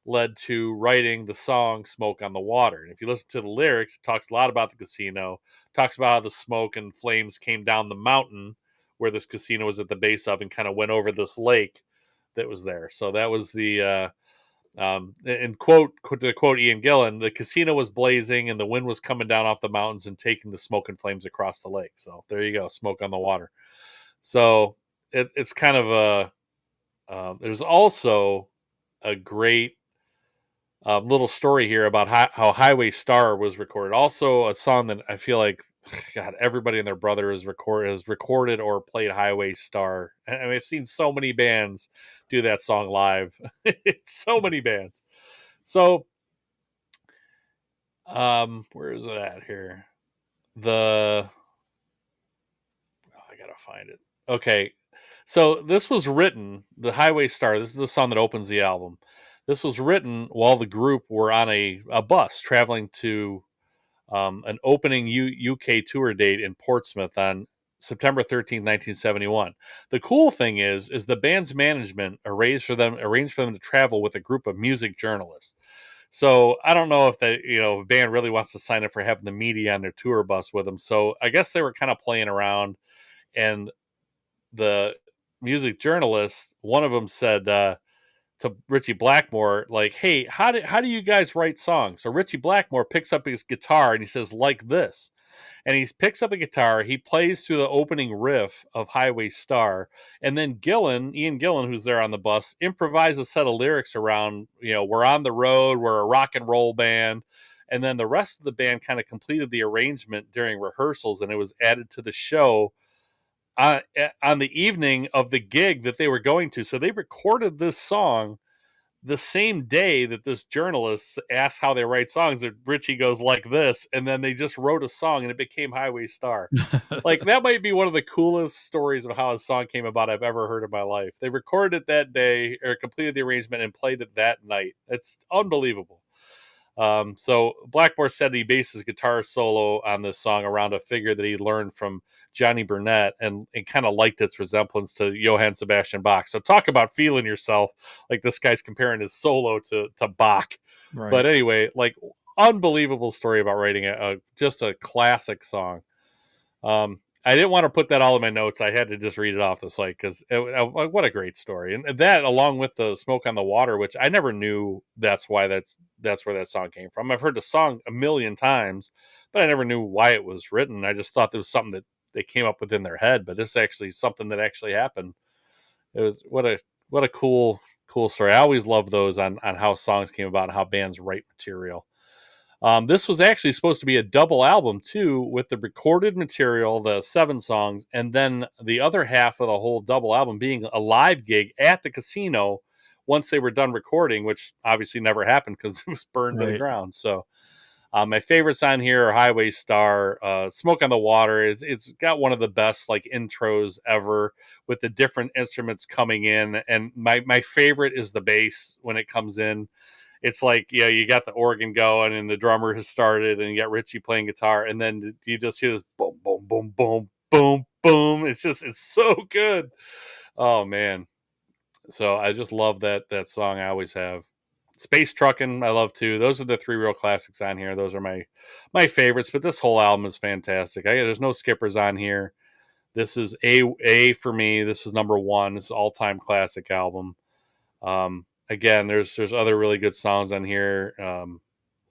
led to writing the song Smoke on the Water. And if you listen to the lyrics, it talks a lot about the casino, talks about how the smoke and flames came down the mountain where this casino was at the base of and kind of went over this lake that was there. So that was the and to quote Ian Gillan, the casino was blazing and the wind was coming down off the mountains and taking the smoke and flames across the lake. So there you go, Smoke on the Water. So it's kind of there's also a great little story here about how Highway Star was recorded. Also a song that I feel like, God, everybody and their brother has recorded or played Highway Star. I mean, I've seen so many bands do that song live. It's so many bands. So, where is it at here? I gotta find it. Okay, so this was written, the Highway Star. This is the song that opens the album. This was written while the group were on a bus traveling to an opening UK tour date in Portsmouth on September 13th, 1971. The cool thing is the band's management arranged for them to travel with a group of music journalists. So I don't know if the band really wants to sign up for having the media on their tour bus with them. So I guess they were kind of playing around, and the music journalist, one of them said to Richie Blackmore, like, hey, how do you guys write songs? So Richie Blackmore picks up his guitar and he says, like this. And he picks up a guitar, he plays through the opening riff of Highway Star, and then Ian Gillan, who's there on the bus, improvises a set of lyrics around, we're on the road, we're a rock and roll band. And then the rest of the band kind of completed the arrangement during rehearsals, and it was added to the show on the evening of the gig that they were going to. So they recorded this song the same day that this journalist asked how they write songs, that Richie goes like this, and then they just wrote a song and it became Highway Star. Like, that might be one of the coolest stories of how a song came about I've ever heard in my life. They recorded it that day, or completed the arrangement and played it that night. It's unbelievable. So Blackmore said he based his guitar solo on this song around a figure that he learned from Johnny Burnett, and kind of liked its resemblance to Johann Sebastian Bach. So talk about feeling yourself, like this guy's comparing his solo to Bach. Right. But anyway, like, unbelievable story about writing just a classic song. I didn't want to put that all in my notes. I had to just read it off the site because what a great story. And that, along with the Smoke on the Water, which I never knew that's where that song came from. I've heard the song a million times, but I never knew why it was written. I just thought it was something that they came up with in their head, but it's actually something that actually happened. It was what a cool story. I always love those on how songs came about and how bands write material. This was actually supposed to be a double album too, with the recorded material, the 7 songs, and then the other half of the whole double album being a live gig at the casino once they were done recording, which obviously never happened because it was burned to the ground. So my favorites on here are Highway Star, Smoke on the Water. It's got one of the best like intros ever with the different instruments coming in, and my favorite is the bass when it comes in. It's like, you got the organ going and the drummer has started and you got Richie playing guitar, and then you just hear this boom, boom, boom, boom, boom, boom. It's so good. Oh man. So I just love that song. I always have. Space Truckin' I love too. Those are the 3 real classics on here. Those are my favorites, but this whole album is fantastic. There's no skippers on here. This is a for me. This is number 1. This is all-time classic album. Again, there's other really good songs on here.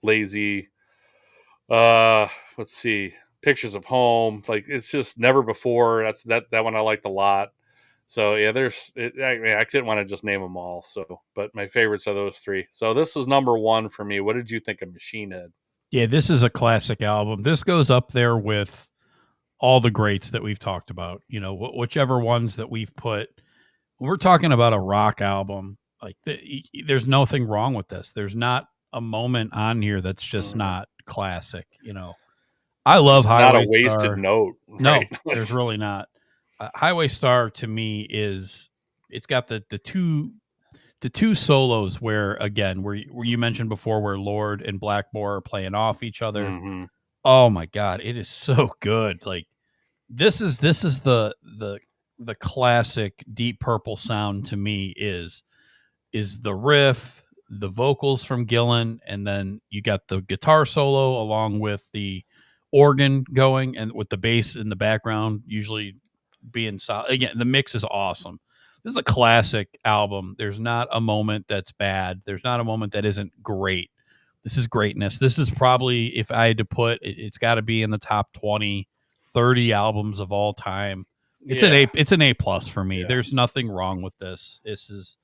Lazy. Let's see. Pictures of Home. Like, it's just Never Before. That one I liked a lot. So yeah, I didn't want to just name them all. So, but my favorites are those 3. So this is number 1 for me. What did you think of Machine Head? Yeah, this is a classic album. This goes up there with all the greats that we've talked about. Whichever ones that we've put. When we're talking about a rock album, like there's nothing wrong with this. There's not a moment on here that's just not classic. I love it's Highway not a wasted Star. note. Right? No, there's really not. Highway Star to me it's got the two solos where you mentioned before where Lord and Blackmore are playing off each other. Mm-hmm. Oh my God, it is so good. Like this is the classic Deep Purple sound to me is the riff, the vocals from Gillan, and then you got the guitar solo along with the organ going and with the bass in the background usually being solid. Again, the mix is awesome. This is a classic album. There's not a moment that's bad. There's not a moment that isn't great. This is greatness. This is probably, if I had to put it's got to be in the top 20, 30 albums of all time. It's an A plus for me. Yeah. There's nothing wrong with this. This is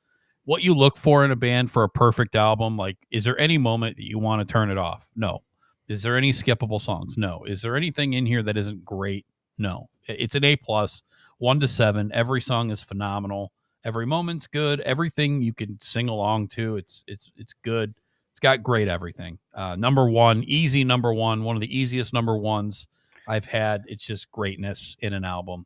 what you look for in a band for a perfect album. Like, is there any moment that you want to turn it off? No. Is there any skippable songs? No. Is there anything in here that isn't great? No. It's an A plus, 1 to 7. Every song is phenomenal. Every moment's good. Everything you can sing along to. It's good. It's got great everything. Number 1, easy number 1, one of the easiest number 1s I've had. It's just greatness in an album.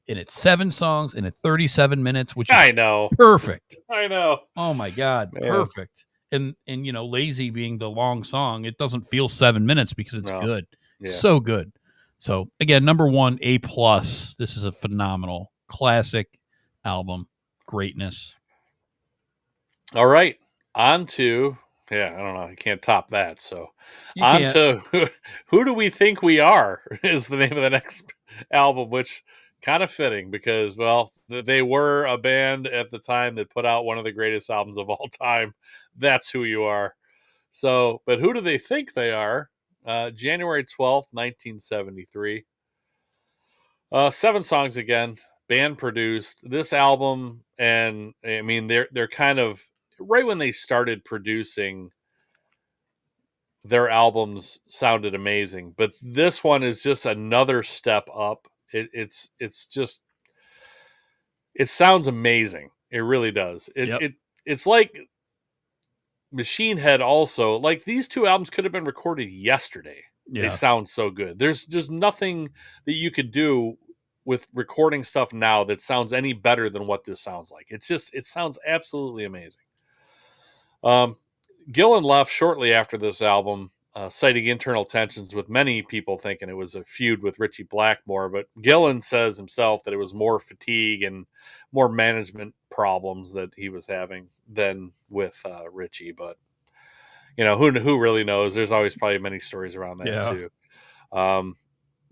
And it's 7 songs and it's 37 minutes, which is I know. Perfect. I know. Oh my God. Man. Perfect. And Lazy being the long song, it doesn't feel 7 minutes because it's good. Yeah. So good. So again, number 1, A plus. This is a phenomenal classic album. Greatness. All right. On to, I don't know. I can't top that. So to Who Do We Think We Are is the name of the next album, which kind of fitting because, well, they were a band at the time that put out one of the greatest albums of all time. That's Who You Are. So, but who do they think they are? January 12th, 1973. 7 songs again, band produced this album. And I mean, they're kind of right when they started producing, their albums sounded amazing, but this one is just another step up. It sounds amazing. It really does. It's like Machine Head also. Like, these 2 albums could have been recorded yesterday. Yeah. They sound so good. There's just nothing that you could do with recording stuff now that sounds any better than what this sounds like. It sounds absolutely amazing. Gillan left shortly after this album, citing internal tensions, with many people thinking it was a feud with Richie Blackmore. But Gillan says himself that it was more fatigue and more management problems that he was having than with Richie. But, who really knows? There's always probably many stories around that too.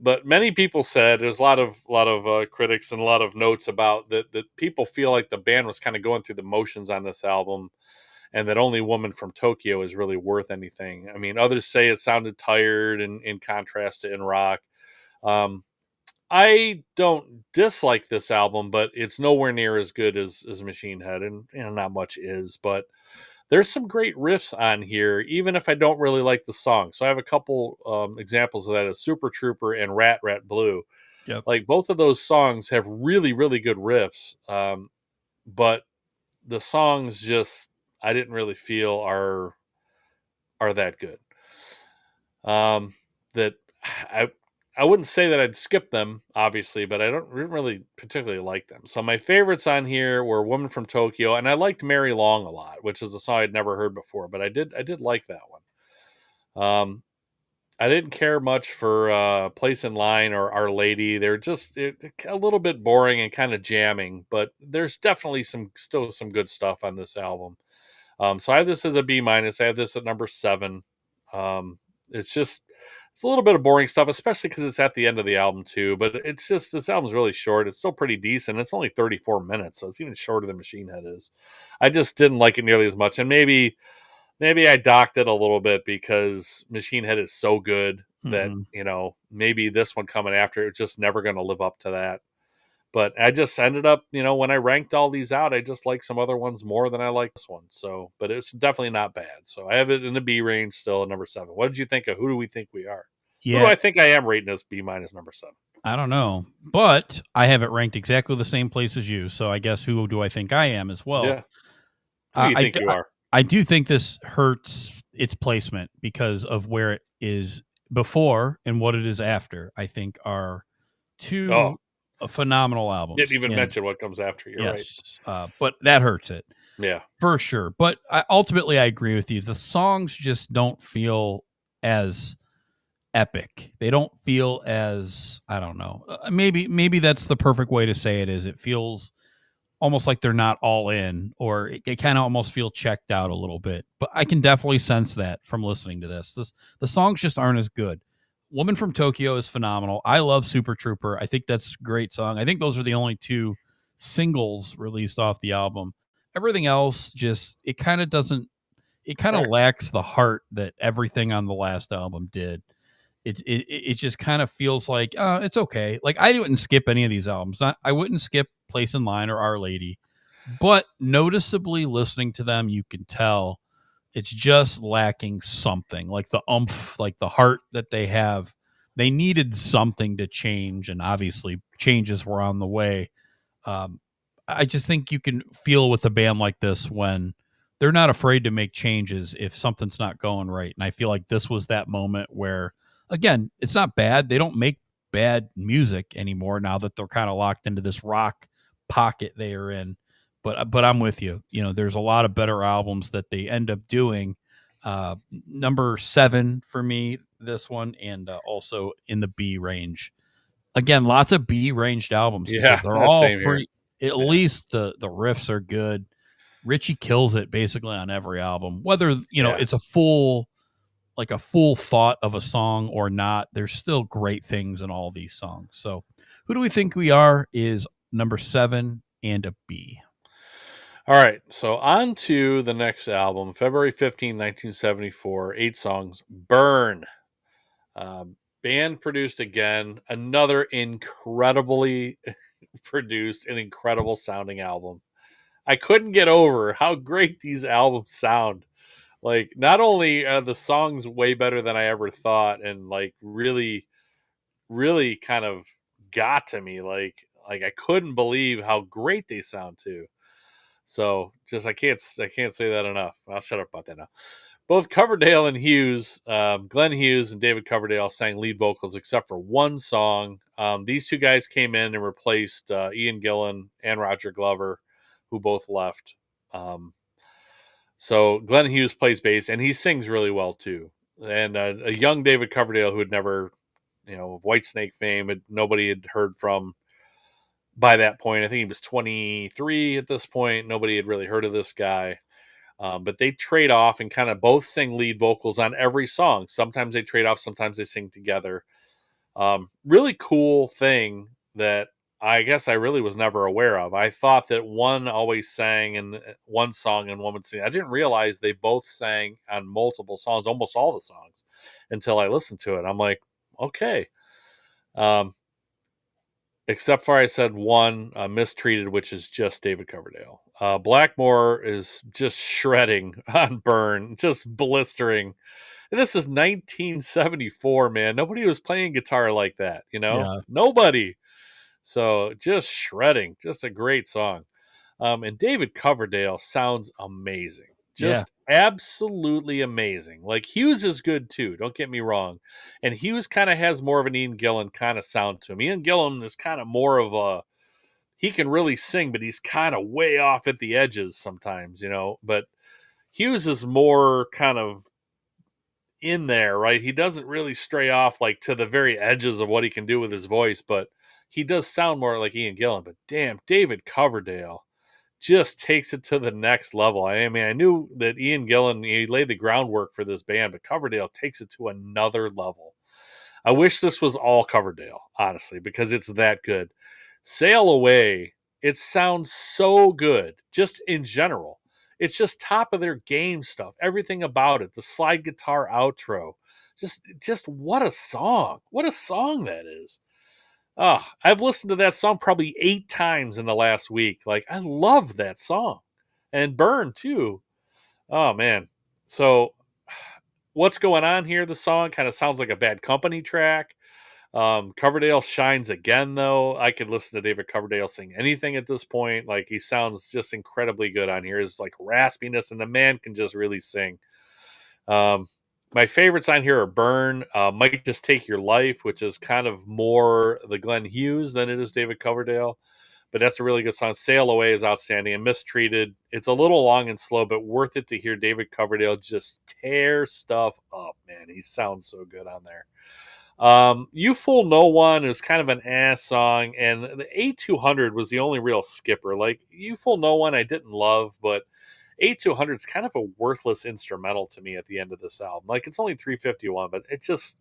but many people said there's a lot of critics and a lot of notes about that people feel like the band was kind of going through the motions on this album, and that only Woman from Tokyo is really worth anything. I mean, others say it sounded tired in contrast to In Rock. Um, I don't dislike this album, but it's nowhere near as good as Machine Head, and not much is. But there's some great riffs on here, even if I don't really like the song. So I have a couple examples of that: as Super Trooper and Rat Rat Blue. Yep. Like both of those songs have really really good riffs, but the songs just I didn't really feel are that good. That I I wouldn't say that I'd skip them, obviously, but I don't really particularly like them. So my favorites on here were "Woman from Tokyo," and I liked "Mary Long" a lot, which is a song I'd never heard before, but I did like that one. I didn't care much for "Place in Line" or "Our Lady." They're just a little bit boring and kind of jamming, but there's definitely still some good stuff on this album. So I have this as a B minus. I have this at number 7. It's just it's a little bit of boring stuff, especially because it's at the end of the album too. But it's just this album's really short. It's still pretty decent. It's only 34 minutes, so it's even shorter than Machine Head is. I just didn't like it nearly as much, and maybe I docked it a little bit because Machine Head is so good that Mm-hmm. maybe this one coming after it's just never going to live up to that. But I just ended up, when I ranked all these out, I just like some other ones more than I like this one. So, but it's definitely not bad. So I have it in the B range still at number 7. What did you think of? Who do we think we are? Who do Yeah, I think I am rating as B minus number 7? I don't know, but I have it ranked exactly the same place as you. So I guess who do I think I am as well? Yeah. Who do you think you are? I do think this hurts its placement because of where it is before and what it is after. I think are Oh, two phenomenal albums. didn't even And mention what comes after. You're right. yes, but that hurts it Yeah. for sure. But ultimately, I agree with you. The songs just don't feel as epic. They don't feel as, I don't know. Maybe that's the perfect way to say it. Is it feels almost like they're not all in, or it kind of almost feel checked out a little bit. But I can definitely sense that from listening to this. The songs just aren't as good. Woman from Tokyo is phenomenal. I love Super Trooper. I think that's a great song. I think those are the only two singles released off the album. Everything else just it kind of doesn't. It kind of Right. lacks the heart that everything on the last album did. It just kind of feels like it's okay. Like I wouldn't skip any of these albums. I wouldn't skip Place in Line or Our Lady, but noticeably listening to them, you can tell it's just lacking something, like the umph, like the heart that they have. They needed something to change, and obviously changes were on the way. Um, I just think you can feel with a band like this when they're not afraid to make changes if something's not going right. And I feel like this was that moment where, again, it's not bad. They don't make bad music anymore now that they're kind of locked into this rock pocket they are in. But I'm with you. There's a lot of better albums that they end up doing. Number 7 for me, this one, and also in the B range. Again, lots of B ranged albums because Yeah. they're all Same here. pretty. At Yeah. least the riffs are good. Richie kills it basically on every album, whether Yeah. it's a full thought of a song or not. There's still great things in all these songs. So, who do we think we are? Is number 7 and a B. All right, so on to the next album, February 15, 1974, 8 songs, Burn. Band produced again, another incredibly produced and incredible sounding album. I couldn't get over how great these albums sound. Like, not only are the songs way better than I ever thought, and like really, really kind of got to me. Like I couldn't believe how great they sound too. So just I can't say that enough. I'll shut up about that now. Both Coverdale and Hughes, Glenn Hughes and David Coverdale sang lead vocals except for one song. These two guys came in and replaced Ian Gillan and Roger Glover, who both left. So Glenn Hughes plays bass and he sings really well too. And a young David Coverdale who had never, of Whitesnake fame, nobody had heard from by that point. I think he was 23 at this point. Nobody had really heard of this guy. But they trade off and kind of both sing lead vocals on every song. Sometimes they trade off, sometimes they sing together. Really cool thing that I guess I really was never aware of. I thought that one always sang in one song and one would sing. I didn't realize they both sang on multiple songs, almost all the songs, until I listened to it. I'm like, okay. Um, except for I said one, Mistreated, which is just David Coverdale. Blackmore is just shredding on Burn, just blistering. And this is 1974, man. Nobody was playing guitar like that, Yeah. Nobody. So just shredding, just a great song. And David Coverdale sounds amazing. Yeah. Just absolutely amazing. Like Hughes is good too, don't get me wrong. And Hughes kind of has more of an Ian Gillan kind of sound to him. Ian Gillan is kind of more of a, he can really sing, but he's kind of way off at the edges sometimes, But Hughes is more kind of in there, right? He doesn't really stray off like to the very edges of what he can do with his voice, but he does sound more like Ian Gillan. But damn, David Coverdale just takes it to the next level. I mean, I knew that Ian Gillan, he laid the groundwork for this band, but Coverdale takes it to another level. I wish this was all Coverdale, honestly, because it's that good. Sail Away, it sounds so good, just in general. It's just top of their game stuff. Everything about it, the slide guitar outro, just what a song! What a song that is. Oh, I've listened to that song probably 8 times in the last week. Like, I love that song. And Burn, too. Oh, man. So, what's going on here? The song kind of sounds like a Bad Company track. Coverdale shines again, though. I could listen to David Coverdale sing anything at this point. Like, he sounds just incredibly good on here. His, like, raspiness, and the man can just really sing. My favorites on here are Burn, Might Just Take Your Life, which is kind of more the Glenn Hughes than it is David Coverdale. But that's a really good song. Sail Away is outstanding. And Mistreated, it's a little long and slow, but worth it to hear David Coverdale just tear stuff up, man. He sounds so good on there. You Fool No One is kind of an ass song, and the A200 was the only real skipper. Like, You Fool No One I didn't love, but A200 is kind of a worthless instrumental to me at the end of this album. Like, it's only 351, but it's just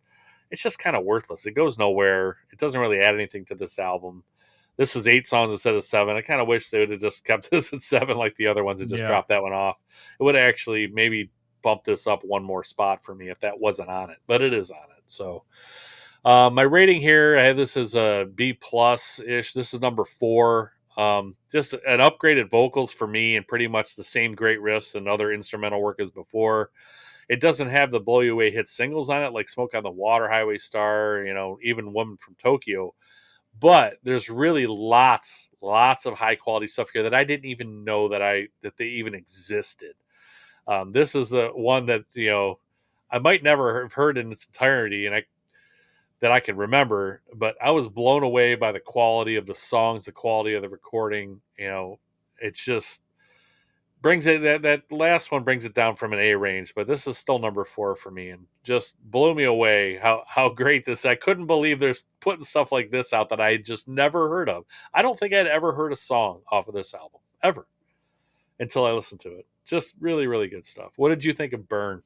kind of worthless. It goes nowhere. It doesn't really add anything to this album. This is 8 songs instead of 7. I kind of wish they would have just kept this at 7 like the other ones and just dropped that one off. It would actually maybe bump this up one more spot for me if that wasn't on it, but it is on it. So my rating here, I have this as a B plus ish. This is number 4. Just an upgraded vocals for me, and pretty much the same great riffs and other instrumental work as before. It doesn't have the blow you away hit singles on it, like Smoke on the Water, Highway Star, even Woman from Tokyo. But there's really lots of high quality stuff here that I didn't even know that they even existed. This is one that I might never have heard in its entirety, and that I can remember, but I was blown away by the quality of the songs, the quality of the recording. It's just brings it that last one brings it down from an A range, but this is still number 4 for me, and just blew me away how great this. I couldn't believe they're putting stuff like this out that I had just never heard of. I don't think I'd ever heard a song off of this album ever until I listened to it. Just really, really good stuff. What did you think of Burn?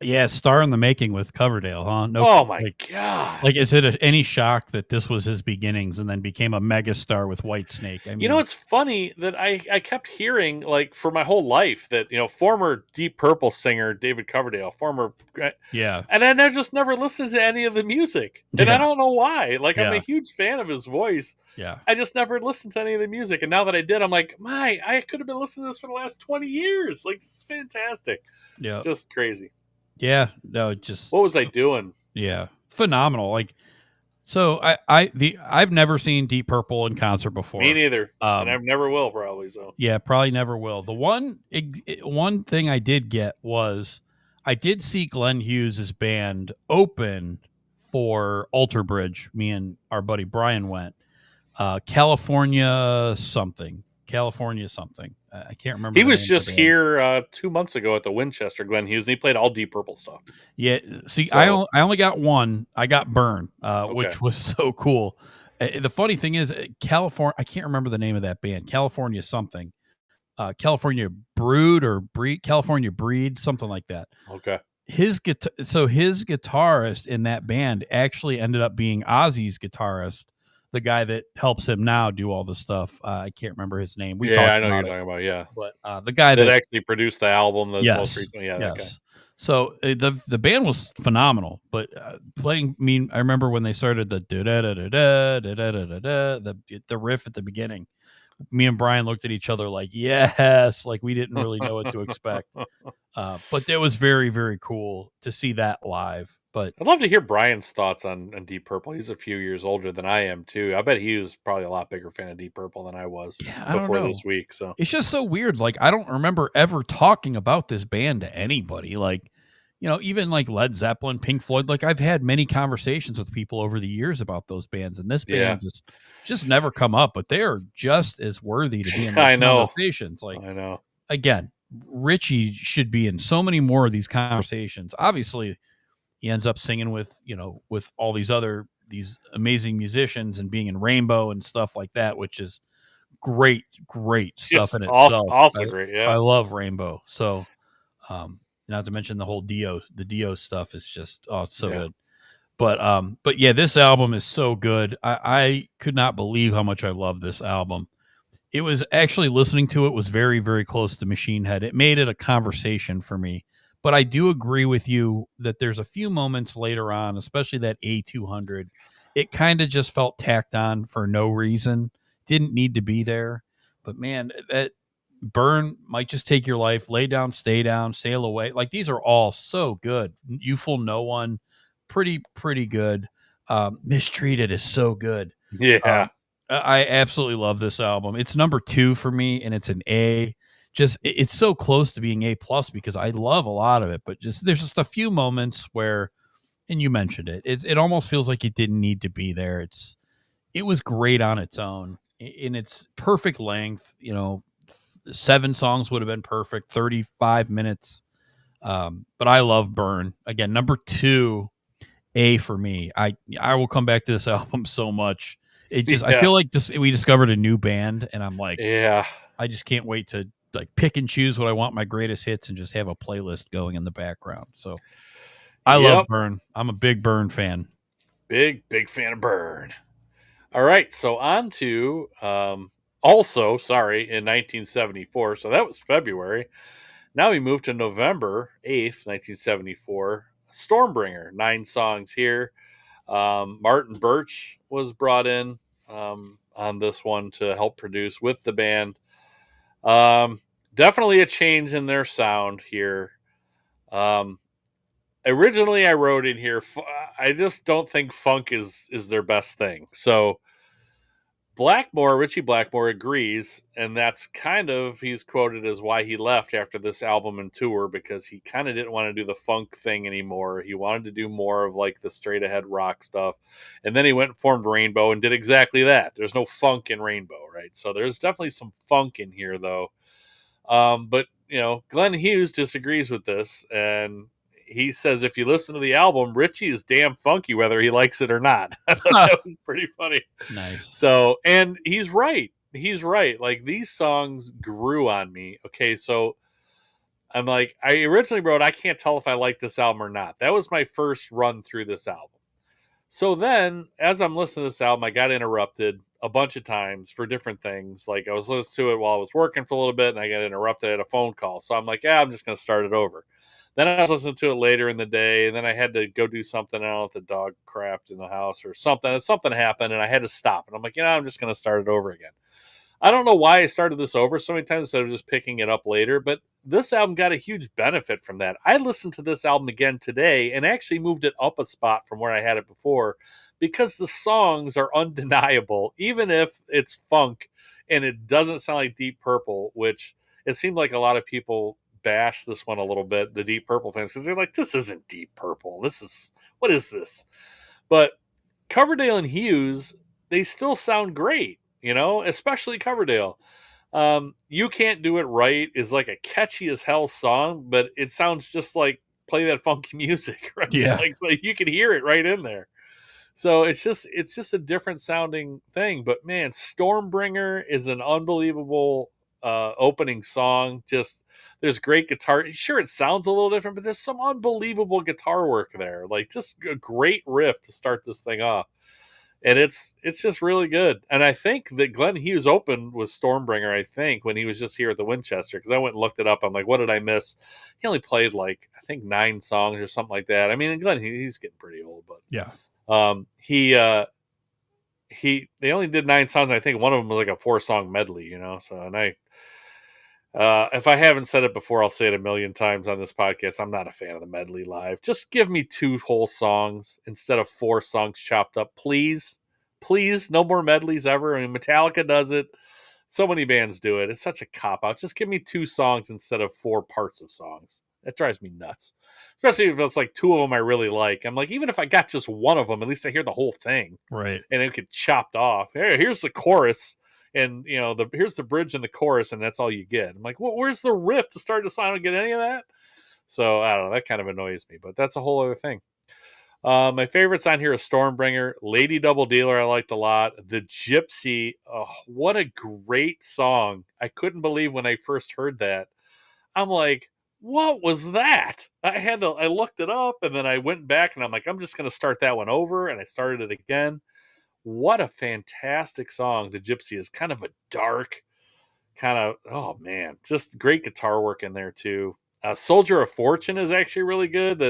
Yeah, star in the making with Coverdale, huh? No, oh my god! Like, is it any shock that this was his beginnings and then became a megastar with Whitesnake? I mean, it's funny that I kept hearing, like, for my whole life that former Deep Purple singer David Coverdale, and I just never listened to any of the music, and I don't know why. Like, I'm a huge fan of his voice. Yeah, I just never listened to any of the music, and now that I did, I'm like, I could have been listening to this for the last 20 years. Like, this is fantastic. Yeah, just crazy. Yeah, no, just what was I doing? Yeah, phenomenal. Like, so I've never seen Deep Purple in concert before. Me neither, and I never will probably. So yeah, probably never will. The one thing I did get was I did see Glenn Hughes' band open for Alter Bridge. Me and our buddy Brian went. California something. I can't remember. He was just here 2 months ago at the Winchester, Glenn Hughes, and he played all Deep Purple stuff. Yeah, see, so, I only got one. I got Burn, which was so cool. The funny thing is, California. I can't remember the name of that band. California something. California Brood or Breed. California Breed, something like that. Okay. his guitarist in that band actually ended up being Ozzy's guitarist, the guy that helps him now do all the stuff. I can't remember his name. We Yeah, talked I know who you're about it, talking about. Yeah, but the guy that that actually produced the album that's most yes, recently. Yeah, that guy. yes. So the band was phenomenal, but playing. I mean, I remember when they started the the riff at the beginning. Me and Brian looked at each other like, yes, like we didn't really know what to expect. But that was very, very cool to see that live. But I'd love to hear Brian's thoughts on Deep Purple. He's a few years older than I am too. I bet he was probably a lot bigger fan of Deep Purple than I was yeah, I don't before know. this week. So It's just so weird. Like, I don't remember ever talking about this band to anybody. Like, even like Led Zeppelin, Pink Floyd. Like, I've had many conversations with people over the years about those bands, and this yeah, band just never come up. But they are just as worthy to be in those I know, conversations. Like, I know. again, Richie should be in so many more of these conversations. Obviously, he ends up singing with all these amazing musicians and being in Rainbow and stuff like that, which is great stuff Just in also, itself. also great. I Yeah, love Rainbow. So, not to mention the whole Dio stuff is just, oh, it's so yeah. good. But yeah, this album is so good. I could not believe how much I love this album. It was actually, listening to it was very, very close to Machine Head. It made it a conversation for me. But I do agree with you that there's a few moments later on, especially that A200, it kind of just felt tacked on for no reason. Didn't need to be there. But man, that Burn, Might Just Take Your Life, Lay Down, Stay Down, Sail Away. Like, these are all so good. You Fool No One, pretty good. Mistreated is so good. Yeah. I absolutely love this album. It's number 2 for me, and it's an A. Just it's so close to being A plus because I love a lot of it, but there's just a few moments where, and you mentioned it, it almost feels like it didn't need to be there. It was great on its own in its perfect length. 7 songs would have been perfect, 35 minutes. But I love Burn. Again, number 2, A for me. I will come back to this album so much. I Yeah. feel like we discovered a new band, and I'm like, Yeah. I just can't wait to like pick and choose what I want my greatest hits and just have a playlist going in the background. So I love Yep. Burn. I'm a big Burn fan. Big fan of Burn. All right, so on to also, sorry, in 1974. So that was February. Now we move to November 8th, 1974. Stormbringer, 9 songs here. Martin Birch was brought in on this one to help produce with the band. Definitely a change in their sound here. Originally, I wrote in here, I just don't think funk is their best thing. So Richie Blackmore agrees, and that's kind of, he's quoted as why he left after this album and tour, because he kind of didn't want to do the funk thing anymore. He wanted to do more of like the straight ahead rock stuff. And then he went and formed Rainbow and did exactly that. There's no funk in Rainbow, right? So there's definitely some funk in here, though. But, Glenn Hughes disagrees with this, and he says if you listen to the album, Richie is damn funky whether he likes it or not. I thought that was pretty funny. Nice. So, and he's right. He's right. Like, these songs grew on me. Okay, so I'm like, I originally wrote, I can't tell if I like this album or not. That was my first run through this album. So then, as I'm listening to this album, I got interrupted a bunch of times for different things. Like, I was listening to it while I was working for a little bit, and I got interrupted at a phone call. So I'm like, yeah, I'm just going to start it over. Then I was listening to it later in the day, and then I had to go do something. I don't know if the dog crapped in the house or something. And something happened, and I had to stop. And I'm like, I'm just going to start it over again. I don't know why I started this over so many times instead of just picking it up later, but this album got a huge benefit from that. I listened to this album again today and actually moved it up a spot from where I had it before because the songs are undeniable, even if it's funk and it doesn't sound like Deep Purple, which it seemed like a lot of people bash this one a little bit, the Deep Purple fans, because they're like, this isn't Deep Purple. What is this? But Coverdale and Hughes, they still sound great, especially Coverdale. You Can't Do It Right is like a catchy as hell song, but it sounds just like play that funky music, right? Yeah. Like, so you can hear it right in there. So it's just a different sounding thing. But man, Stormbringer is an unbelievable opening song. Just there's great guitar. Sure, it sounds a little different, but there's some unbelievable guitar work there. Like just a great riff to start this thing off. And it's just really good. And I think that Glenn Hughes opened with Stormbringer, I think, when he was just here at the Winchester, because I went and looked it up. I'm like, what did I miss? He only played like, I think 9 songs or something like that. I mean, Glenn, he's getting pretty old, but Yeah. They only did 9 songs. I think one of them was like a 4-song medley, So, and if I haven't said it before, I'll say it a million times on this podcast. I'm not a fan of the medley live. Just give me 2 whole songs instead of 4 songs chopped up, please. Please, no more medleys ever. I mean, Metallica does it. So many bands do it. It's such a cop out. Just give me 2 songs instead of 4 parts of songs. That drives me nuts. Especially if it's like 2 of them I really like. I'm like, even if I got just one of them, at least I hear the whole thing. Right. And it get chopped off. Hey, here's the chorus. And here's the bridge and the chorus, and that's all you get. I'm like, well, where's the riff to start the song? I don't get any of that. So I don't know. That kind of annoys me, but that's a whole other thing. My favorites on here is Stormbringer, Lady Double Dealer. I liked a lot. The Gypsy. Oh, what a great song! I couldn't believe when I first heard that. I'm like, what was that? I looked it up, and then I went back, and I'm like, I'm just going to start that one over, and I started it again. What a fantastic song. The Gypsy is kind of a dark, oh man, just great guitar work in there too. Soldier of Fortune is actually really good.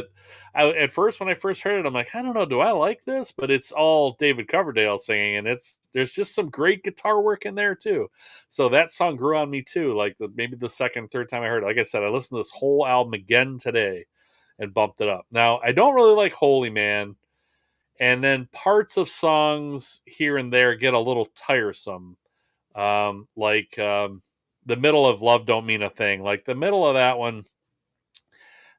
At first, when I first heard it, I'm like, I don't know, do I like this? But it's all David Coverdale singing, and there's just some great guitar work in there too. So that song grew on me too. Like maybe the second, third time I heard it. Like I said, I listened to this whole album again today and bumped it up. Now I don't really like Holy Man. And then parts of songs here and there get a little tiresome. The middle of Love Don't Mean a Thing. Like the middle of that one,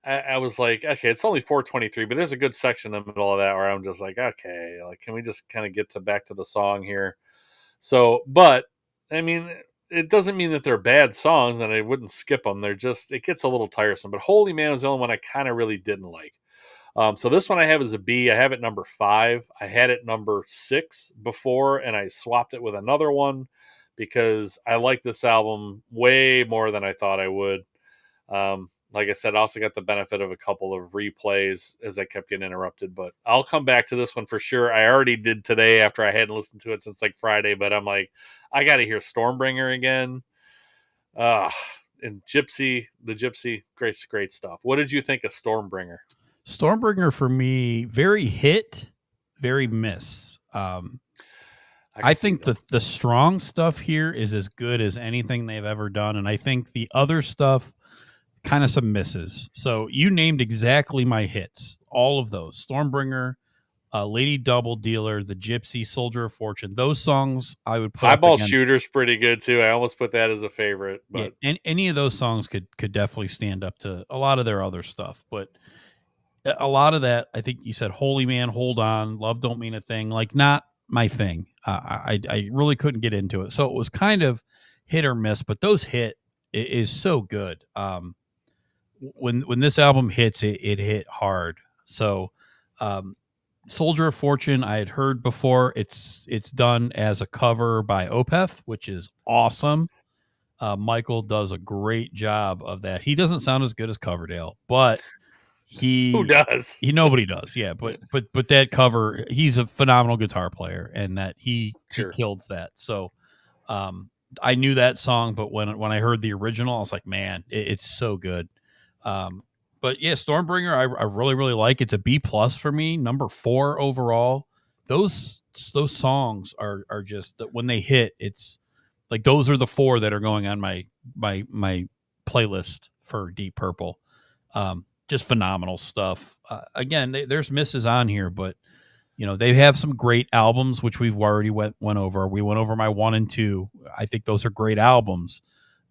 I was like, okay, it's only 4:23, but there's a good section in the middle of that where I'm just like, okay, like can we just kind of get back to the song here? So, but I mean, it doesn't mean that they're bad songs, and I wouldn't skip them. It gets a little tiresome. But Holy Man is the only one I kind of really didn't like. So this one I have is a B. I have it number 5. I had it number 6 before, and I swapped it with another one because I like this album way more than I thought I would. Like I said, I also got the benefit of a couple of replays as I kept getting interrupted, but I'll come back to this one for sure. I already did today after I hadn't listened to it since like Friday, but I'm like, I got to hear Stormbringer again. And the Gypsy, great stuff. What did you think of Stormbringer? Stormbringer for me, very hit, very miss. I think the strong stuff here is as good as anything they've ever done, and I think the other stuff kind of some misses. So you named exactly my hits, all of those: Stormbringer, Lady Double Dealer, The Gypsy, Soldier of Fortune. Those songs I would put Highball Shooter's pretty good too. I almost put that as a favorite, but yeah, and any of those songs could definitely stand up to a lot of their other stuff, but a lot of that, I think you said Holy Man, Hold On, Love Don't Mean a Thing, like not my thing. I really couldn't get into it. So it was kind of hit or miss, but those hit is so good. When this album hits, it hit hard. So Soldier of Fortune, I had heard before. It's done as a cover by Opeth, which is awesome. Michael does a great job of that. He doesn't sound as good as Coverdale, but who does? Nobody does. Yeah, but that cover, he's a phenomenal guitar player, and that he killed that. So I knew that song, but when I heard the original, I was like, man, it's so good. But yeah, Stormbringer, I really, really like. It's a B+ for me, number 4 overall. Those songs are just that when they hit, it's like those are the 4 that are going on my playlist for Deep Purple. Just phenomenal stuff. Again, there's misses on here, but they have some great albums, which we've already went over. We went over my 1 and 2. I think those are great albums.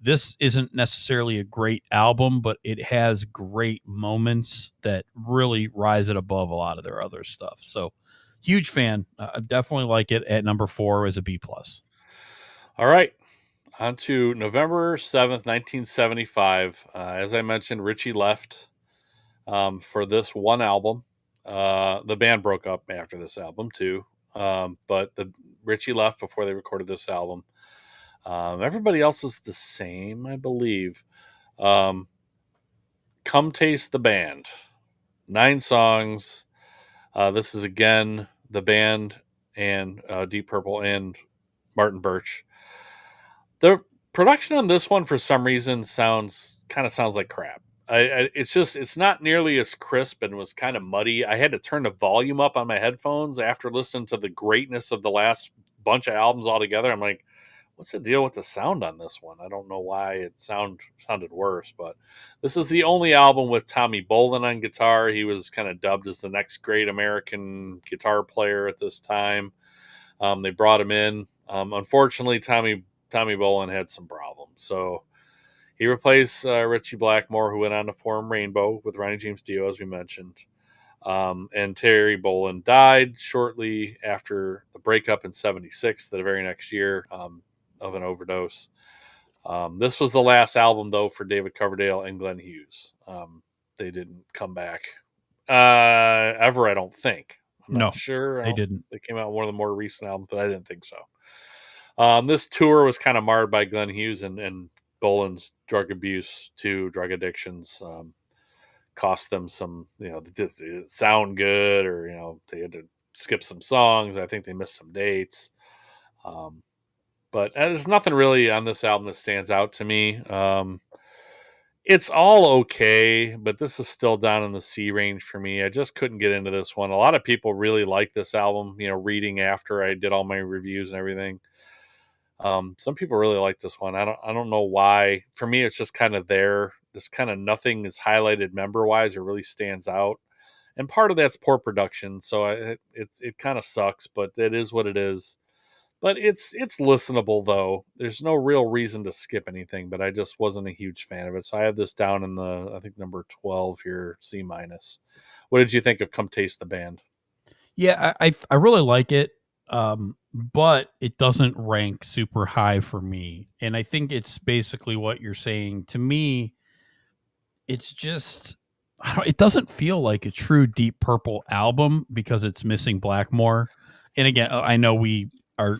This isn't necessarily a great album, but it has great moments that really rise it above a lot of their other stuff. So huge fan. I definitely like it at number 4 as a B+. All right. On to November 7th, 1975. As I mentioned, Richie left for this one album. The band broke up after this album too, but Richie left before they recorded this album. Everybody else is the same, I believe. Come Taste the Band. 9 songs. This is again the band and Deep Purple and Martin Birch. The production on this one, for some reason, sounds like crap. It's not nearly as crisp and was kind of muddy. I had to turn the volume up on my headphones after listening to the greatness of the last bunch of albums altogether. I'm like, what's the deal with the sound on this one? I don't know why it sounded worse, but this is the only album with Tommy Bolin on guitar. He was kind of dubbed as the next great American guitar player at this time. They brought him in. Unfortunately, Tommy Bolin had some problems, so he replaced Richie Blackmore, who went on to form Rainbow with Ronnie James Dio, as we mentioned. And Terry Bolin died shortly after the breakup in '76, the very next year, of an overdose. This was the last album, though, for David Coverdale and Glenn Hughes. They didn't come back ever, I don't think. I'm No, not sure. they didn't. They came out with one of the more recent albums, but I didn't think so. This tour was kind of marred by Glenn Hughes and Bolin's drug abuse, drug addictions. Cost them some, just sound good, or they had to skip some songs. I think they missed some dates. But there's nothing really on this album that stands out to me. It's all okay, but this is still down in the C range for me. I just couldn't get into this one. A lot of people really like this album, reading after I did all my reviews and everything. Some people really like this one. I don't know why. For me, it's just kind of there. Just kind of nothing is highlighted member wise or really stands out. And part of that's poor production, so it kind of sucks, but it is what it is. But it's listenable, though. There's no real reason to skip anything, but I just wasn't a huge fan of it. So I have this down in I think number 12 here, C minus. What did you think of Come Taste the Band? Yeah, I really like it, but it doesn't rank super high for me. And I think it's basically what you're saying. To me, it's just it doesn't feel like a true Deep Purple album because it's missing Blackmore. And again, I know we are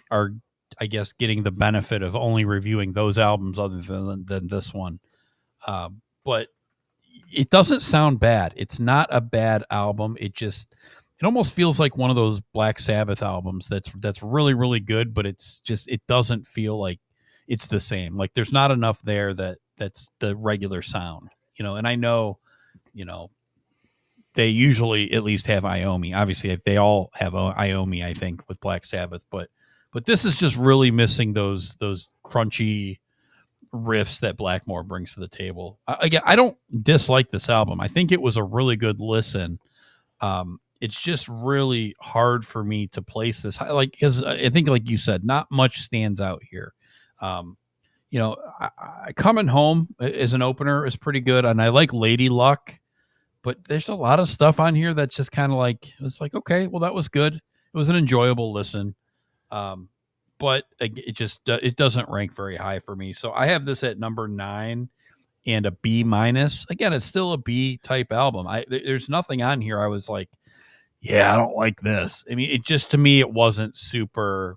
I guess getting the benefit of only reviewing those albums other than this one. But it doesn't sound bad. It's not a bad album. It almost feels like one of those Black Sabbath albums that's really, really good, but it doesn't feel like it's the same. Like there's not enough there that's the regular sound, and I know, they usually at least have Iommi. Obviously they all have Iommi, I think, with Black Sabbath, but this is just really missing those crunchy riffs that Blackmore brings to the table. Again, I don't dislike this album. I think it was a really good listen. It's just really hard for me to place this. Because I think, like you said, not much stands out here. Coming Home as an opener is pretty good, and I like Lady Luck, but there's a lot of stuff on here that's just kind of like, it's like, okay, well, that was good. It was an enjoyable listen. But it doesn't rank very high for me. So I have this at number 9 and a B minus. Again, it's still a B type album. There's nothing on here I was like, yeah, I don't like this. I mean, it just, to me, it wasn't super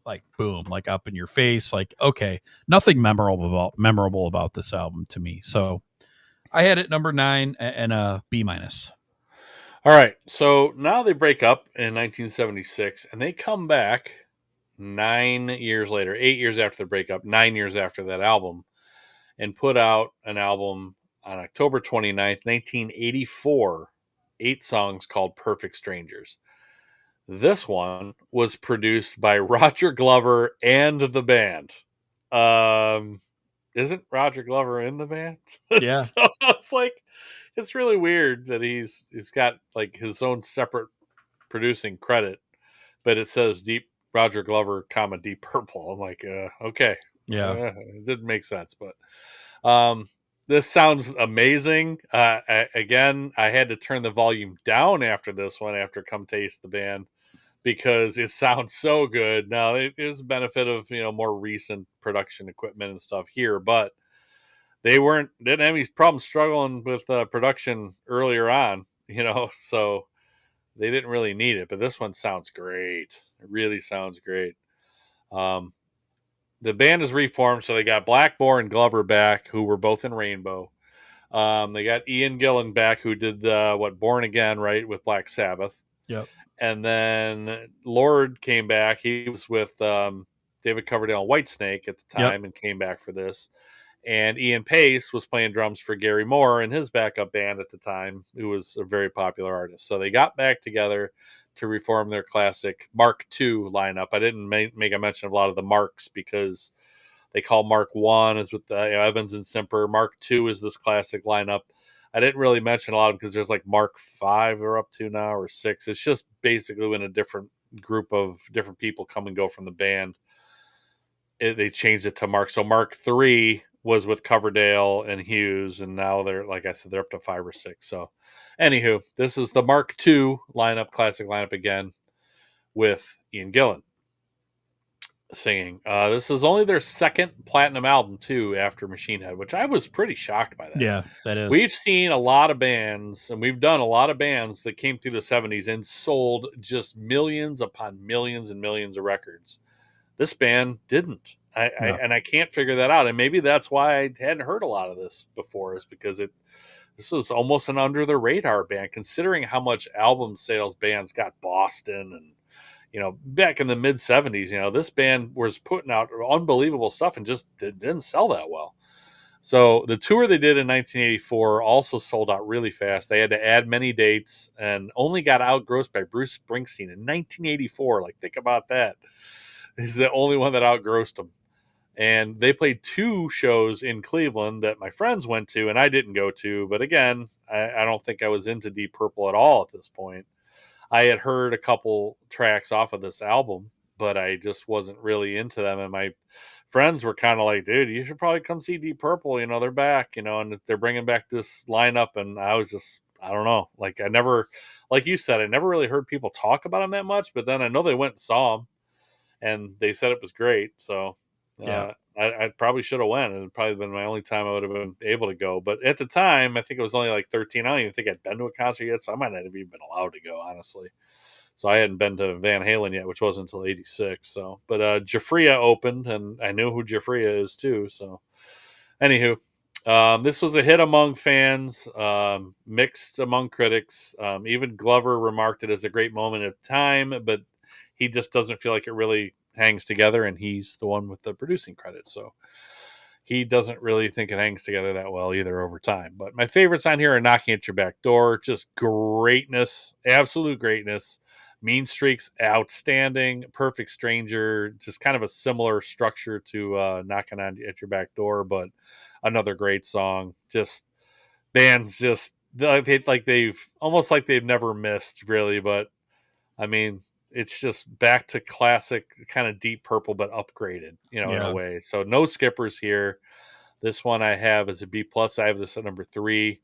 like boom, like up in your face. Like, okay, nothing memorable about this album to me. So I had it number 9 and a B minus. All right. So now they break up in 1976 and they come back 9 years later, 8 years after the breakup, 9 years after that album, and put out an album on October 29th, 1984, 8 songs called Perfect Strangers. This one was produced by Roger Glover and the band. Isn't Roger Glover in the band? Yeah. So it's like, it's really weird that he's got like his own separate producing credit, but it says Roger Glover, Deep Purple. I'm like, okay, Yeah. it didn't make sense, but this sounds amazing. Again, I had to turn the volume down after this one, after Come Taste the Band, because it sounds so good. Now, there's a benefit of, more recent production equipment and stuff here, but they didn't have any problems struggling with production earlier on, so they didn't really need it. But this one sounds great. It really sounds great. the band is reformed, so they got Blackmore and Glover back, who were both in Rainbow. They got Ian Gillan back, who did Born Again, right, with Black Sabbath. Yep. And then Lord came back. He was with David Coverdale and Whitesnake at the time and came back for this. And Ian Pace was playing drums for Gary Moore and his backup band at the time, who was a very popular artist. So they got back together to reform their classic Mark II lineup. I didn't make a mention of a lot of the Marks because they call Mark I is with Evans and Simper. Mark II is this classic lineup. I didn't really mention a lot of them because there's like Mark V they're up to now, or 6. It's just basically when a different group of different people come and go from the band. They changed it to Mark. So Mark III was with Coverdale and Hughes, and now they're, like I said, they're up to 5 or 6. So, anywho, this is the Mark II lineup, classic lineup again, with Ian Gillan singing. This is only their second platinum album, too, after Machine Head, which I was pretty shocked by that. Yeah, that is. We've seen a lot of bands, and we've done a lot of bands that came through the 70s and sold just millions upon millions and millions of records. This band didn't. I can't figure that out. And maybe that's why I hadn't heard a lot of this before, is because this was almost an under the radar band, considering how much album sales bands got Boston and, back in the mid 70s, this band was putting out unbelievable stuff and just didn't sell that well. So the tour they did in 1984 also sold out really fast. They had to add many dates and only got outgrossed by Bruce Springsteen in 1984. Like, think about that. He's the only one that outgrossed them. And they played 2 shows in Cleveland that my friends went to and I didn't go to. But again, I don't think I was into Deep Purple at all at this point. I had heard a couple tracks off of this album, but I just wasn't really into them. And my friends were kind of like, dude, you should probably come see Deep Purple. They're back, and they're bringing back this lineup. And I was just, I don't know. Like, I never, like you said, I never really heard people talk about them that much. But then I know they went and saw them, and they said it was great. So I probably should have went. It would probably been my only time I would have been able to go. But at the time, I think it was only like 13. I don't even think I'd been to a concert yet, so I might not have even been allowed to go, honestly. So I hadn't been to Van Halen yet, which wasn't until 86. So, but Jafria opened, and I knew who Jafria is too. So, anywho, this was a hit among fans, mixed among critics. Even Glover remarked it as a great moment of time, but he just doesn't feel like it really hangs together, and he's the one with the producing credit. So he doesn't really think it hangs together that well either over time. But my favorites on here are Knocking at Your Back Door, just greatness, absolute greatness. Mean Streaks, outstanding. Perfect Stranger, just kind of a similar structure to Knocking at Your Back Door, but another great song. Just bands, just they've almost like they've never missed, really. But I mean, it's just back to classic kind of Deep Purple, but upgraded, in a way. So no skippers here. This one I have is a B+. I have this at number 3.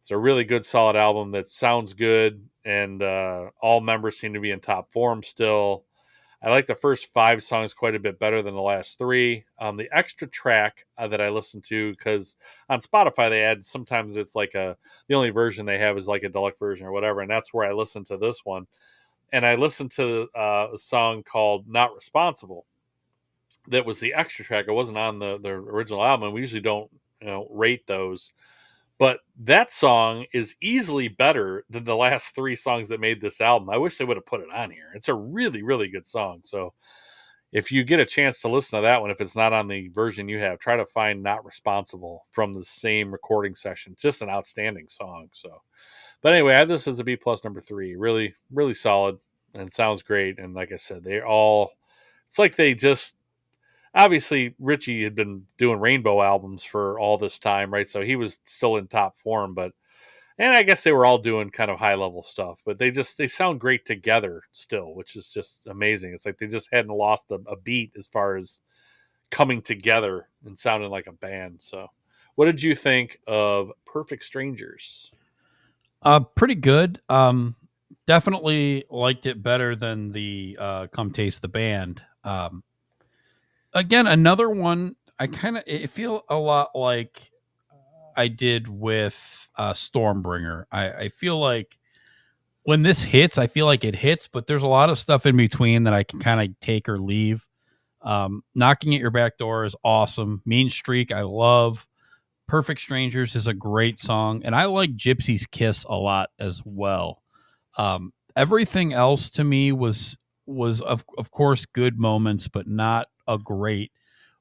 It's a really good, solid album that sounds good, and all members seem to be in top form still. I like the first 5 songs quite a bit better than the last 3. The extra track that I listen to, because on Spotify they add, sometimes it's like the only version they have is like a deluxe version or whatever, and that's where I listen to this one. And I listened to a song called Not Responsible. That was the extra track. It wasn't on the original album. We usually don't, rate those. But that song is easily better than the last 3 songs that made this album. I wish they would have put it on here. It's a really, really good song. So if you get a chance to listen to that one, if it's not on the version you have, try to find Not Responsible from the same recording session. Just an outstanding song. So, but anyway, I have this as a B+, number 3. Really, really solid and sounds great. And like I said, it's like they just, obviously Richie had been doing Rainbow albums for all this time, right? So he was still in top form, and I guess they were all doing kind of high level stuff, but they sound great together still, which is just amazing. It's like they just hadn't lost a beat as far as coming together and sounding like a band. So what did you think of Perfect Strangers? Pretty good. Definitely liked it better than the Come Taste the Band. Again, another one, I feel a lot like I did with Stormbringer. I feel like when this hits, I feel like it hits, but there's a lot of stuff in between that I can kind of take or leave. Knocking at Your Back Door is awesome. Mean Streak, I love. Perfect Strangers is a great song, and I like Gypsy's Kiss a lot as well. Everything else to me was of course good moments, but not a great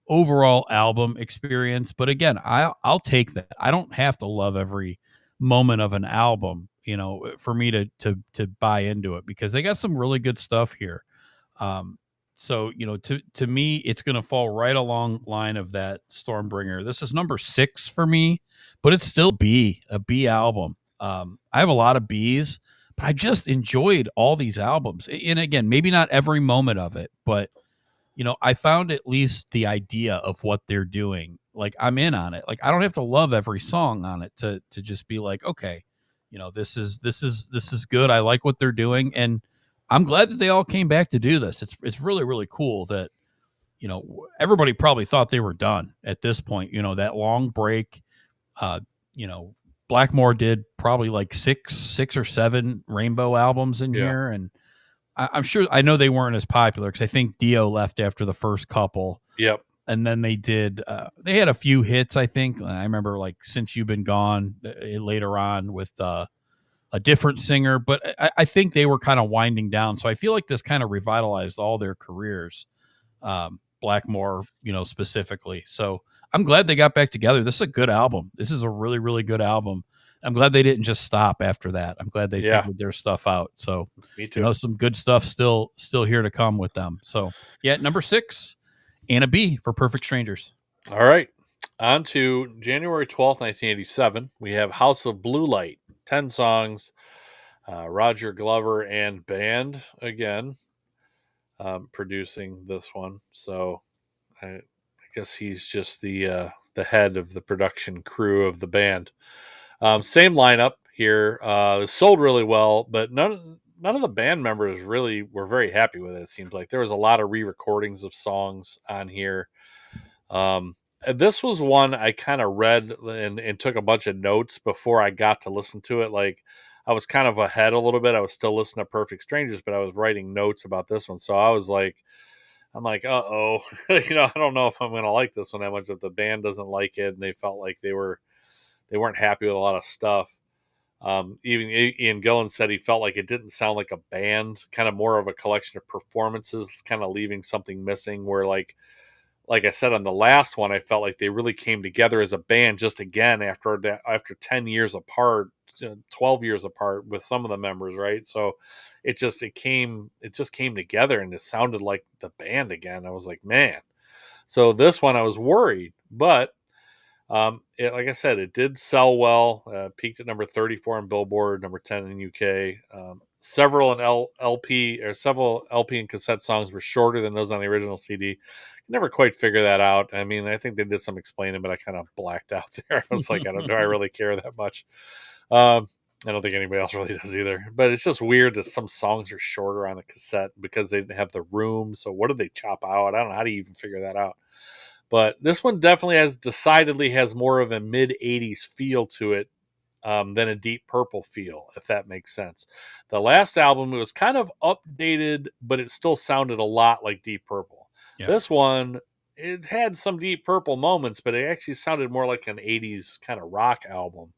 overall album experience. But again, I'll take that. I don't have to love every moment of an album, for me to buy into it, because they got some really good stuff here. Um, so to me, it's going to fall right along line of that Stormbringer. This is number 6 for me, but it's still a B album. I have a lot of B's, but I just enjoyed all these albums. And again, maybe not every moment of it, but I found at least the idea of what they're doing. Like, I'm in on it. Like, I don't have to love every song on it to just be like, okay, this is good. I like what they're doing, and I'm glad that they all came back to do this. It's really, really cool that everybody probably thought they were done at this point. That long break. Uh, you know, Blackmore did probably like six or seven Rainbow albums in here, and I'm sure, I know they weren't as popular because I think Dio left after the first couple. Yep. And then they had a few hits, I think. I remember like Since You've Been Gone later on with a different singer, but I think they were kind of winding down. So I feel like this kind of revitalized all their careers, Blackmore, specifically. So I'm glad they got back together. This is a good album. This is a really, really good album. I'm glad they didn't just stop after that. I'm glad they figured their stuff out. So, me too. Some good stuff still here to come with them. So, number 6 and a B for Perfect Strangers. All right. On to January 12th, 1987. We have House of Blue Light, 10 songs. Roger Glover and band again producing this one. So I guess he's just the head of the production crew of the band. Same lineup here. Sold really well, but none of the band members really were very happy with it. It seems like there was a lot of re-recordings of songs on here. This was one I kind of read and took a bunch of notes before I got to listen to it. Like, I was kind of ahead a little bit. I was still listening to Perfect Strangers, but I was writing notes about this one. So I was like, I'm like, uh-oh, I don't know if I'm going to like this one that much. If the band doesn't like it, and they felt like they weren't happy with a lot of stuff. Even Ian Gillan said he felt like it didn't sound like a band, kind of more of a collection of performances, kind of leaving something missing. Where like I said on the last one, I felt like they really came together as a band just again after 10 years apart, 12 years apart with some of the members, right? So it just came together and it sounded like the band again. I was like, man. So this one I was worried, but like I said, it did sell well. Peaked at number 34 on Billboard, number 10 in UK. Several LP and cassette songs were shorter than those on the original CD. Never quite figure that out. I mean, I think they did some explaining, but I kind of blacked out there. I was like, do I really care that much? I don't think anybody else really does either. But it's just weird that some songs are shorter on the cassette because they didn't have the room. So what did they chop out? I don't know. How do you even figure that out? But this one definitely decidedly has more of a mid-'80s feel to it than a Deep Purple feel, if that makes sense. The last album, it was kind of updated, but it still sounded a lot like Deep Purple. Yeah. This one, it had some Deep Purple moments, but it actually sounded more like an 80s kind of rock album.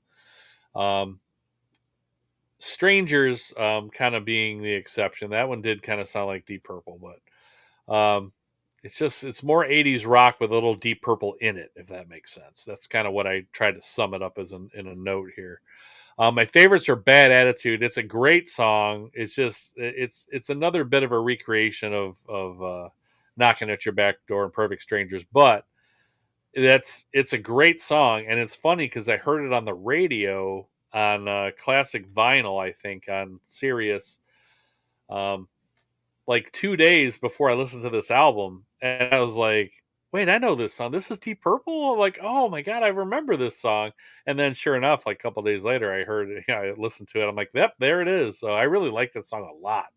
Strangers kind of being the exception. That one did kind of sound like Deep Purple, but it's more 80s rock with a little Deep Purple in it, if that makes sense. That's kind of what I tried to sum it up as in a note here. My favorites are Bad Attitude. It's a great song. It's just it's another bit of a recreation of Knocking at Your Back Door and Perfect Strangers, but it's a great song, and it's funny because I heard it on the radio on classic vinyl, I think, on Sirius. Like 2 days before I listened to this album, and I was like, wait, I know this song. This is Deep Purple? I'm like, oh my God, I remember this song. And then sure enough, like a couple days later, I heard it, I listened to it. I'm like, yep, there it is. So I really like that song a lot.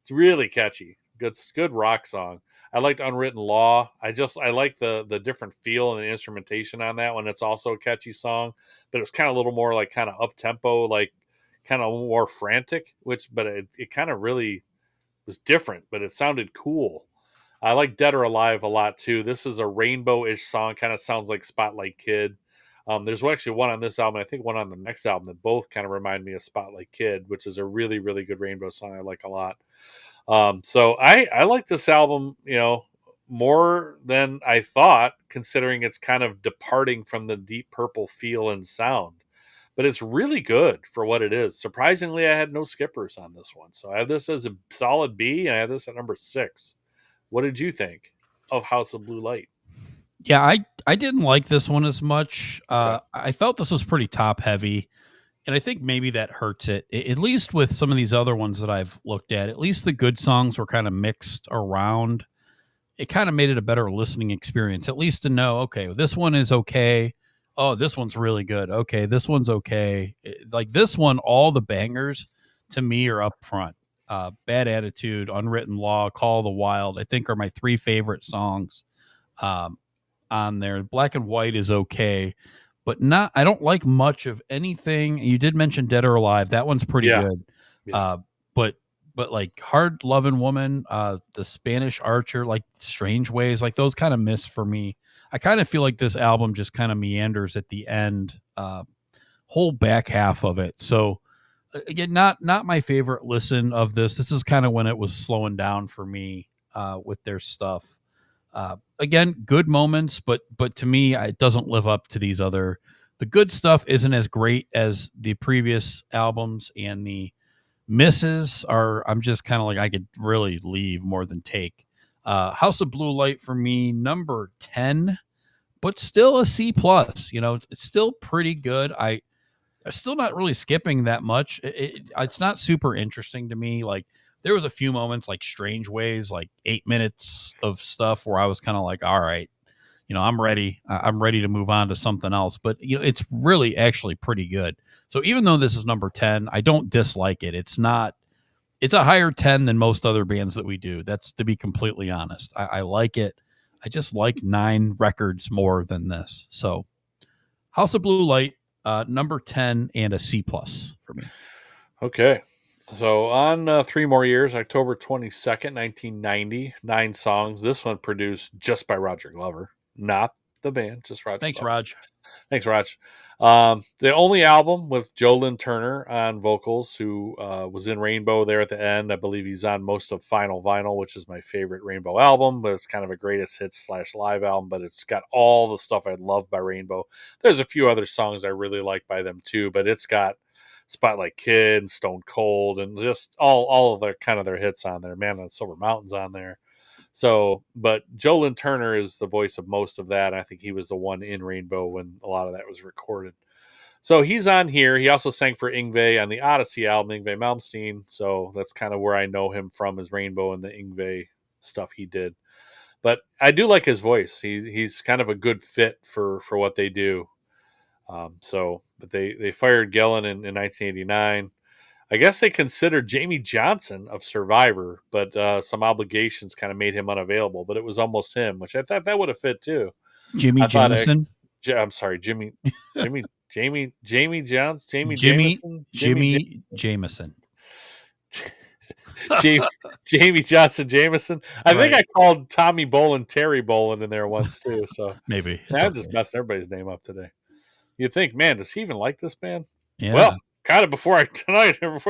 It's really catchy. Good rock song. I liked Unwritten Law. I like the different feel and the instrumentation on that one. It's also a catchy song, but it was kind of a little more like kind of up tempo, like kind of more frantic, but it kind of really was different, but it sounded cool. I like Dead or Alive a lot too. This is a rainbow-ish song, kind of sounds like Spotlight Kid. There's actually one on this album, I think one on the next album that both kind of remind me of Spotlight Kid, which is a really, really good rainbow song I like a lot. So I like this album, more than I thought, considering it's kind of departing from the Deep Purple feel and sound. But it's really good for what it is. Surprisingly, I had no skippers on this one. So I have this as a solid B, and I have this at number 6. What did you think of House of Blue Light? Yeah, I didn't like this one as much. Okay. I felt this was pretty top heavy, and I think maybe that hurts it. At least with some of these other ones that I've looked at, at least the good songs were kind of mixed around. It kind of made it a better listening experience, at least to know, okay, this one is okay. Oh, this one's really good. Okay, this one's okay. Like this one, all the bangers to me are up front. Bad Attitude, Unwritten Law, Call of the Wild, I think are my 3 favorite songs um, on there. Black and White is okay, but not. I don't like much of anything. You did mention Dead or Alive. That one's pretty Yeah. good. Yeah. But like Hard Lovin' Woman, the Spanish Archer, like Strange Ways, like those kind of miss for me. I kind of feel like this album just kind of meanders at the end, whole back half of it. So again, not my favorite listen of this. This is kind of when it was slowing down for me with their stuff. Again, good moments, but to me, it doesn't live up to these other. The good stuff isn't as great as the previous albums, and the misses are. I'm just kind of like I could really leave more than take. House of Blue Light for me, number 10, but still a C plus. It's still pretty good. I'm still not really skipping that much. It's not super interesting to me. Like there was a few moments like Strange Ways, like 8 minutes of stuff where I was kind of like, all right, I'm ready. I'm ready to move on to something else. But it's really actually pretty good. So even though this is number 10, I don't dislike it. It's not. It's a higher 10 than most other bands that we do. That's to be completely honest. I like it. I just like 9 records more than this. So House of Blue Light, number 10 and a C plus for me. Okay. So on 3 more years, October 22nd, 1990, 9 songs. This one produced just by Roger Glover, not the band, just Roger Thanks, Glover. Raj. Thanks, Raj. The only album with Joe Lynn Turner on vocals, who was in Rainbow there at the end. I believe he's on most of Final Vinyl, which is my favorite Rainbow album, but it's kind of a greatest hits / live album, but it's got all the stuff I love by Rainbow. There's a few other songs I really like by them too, but it's got Spotlight Kid and Stone Cold and just all of their kind of their hits on there. Man on Silver Mountain's on there. So, but Joe Lynn Turner is the voice of most of that. I think he was the one in Rainbow when a lot of that was recorded. So he's on here. He also sang for Yngwie on the Odyssey album, Yngwie Malmsteen. So that's kind of where I know him from, is Rainbow and the Yngwie stuff he did. But I do like his voice. He's kind of a good fit for what they do. But they fired Gillan in 1989. I guess they considered Jamie Johnson of Survivor, but some obligations kind of made him unavailable. But it was almost him, which I thought that would have fit too. Jimmy Jameson. I'm sorry, Jamie Jameson. Jamie Johnson Jameson. I think I called Tommy Bolin Terry Bolin in there once too. So Maybe I'm just messing everybody's name up today. You'd think, man, does he even like this band? Yeah. Well, kind of before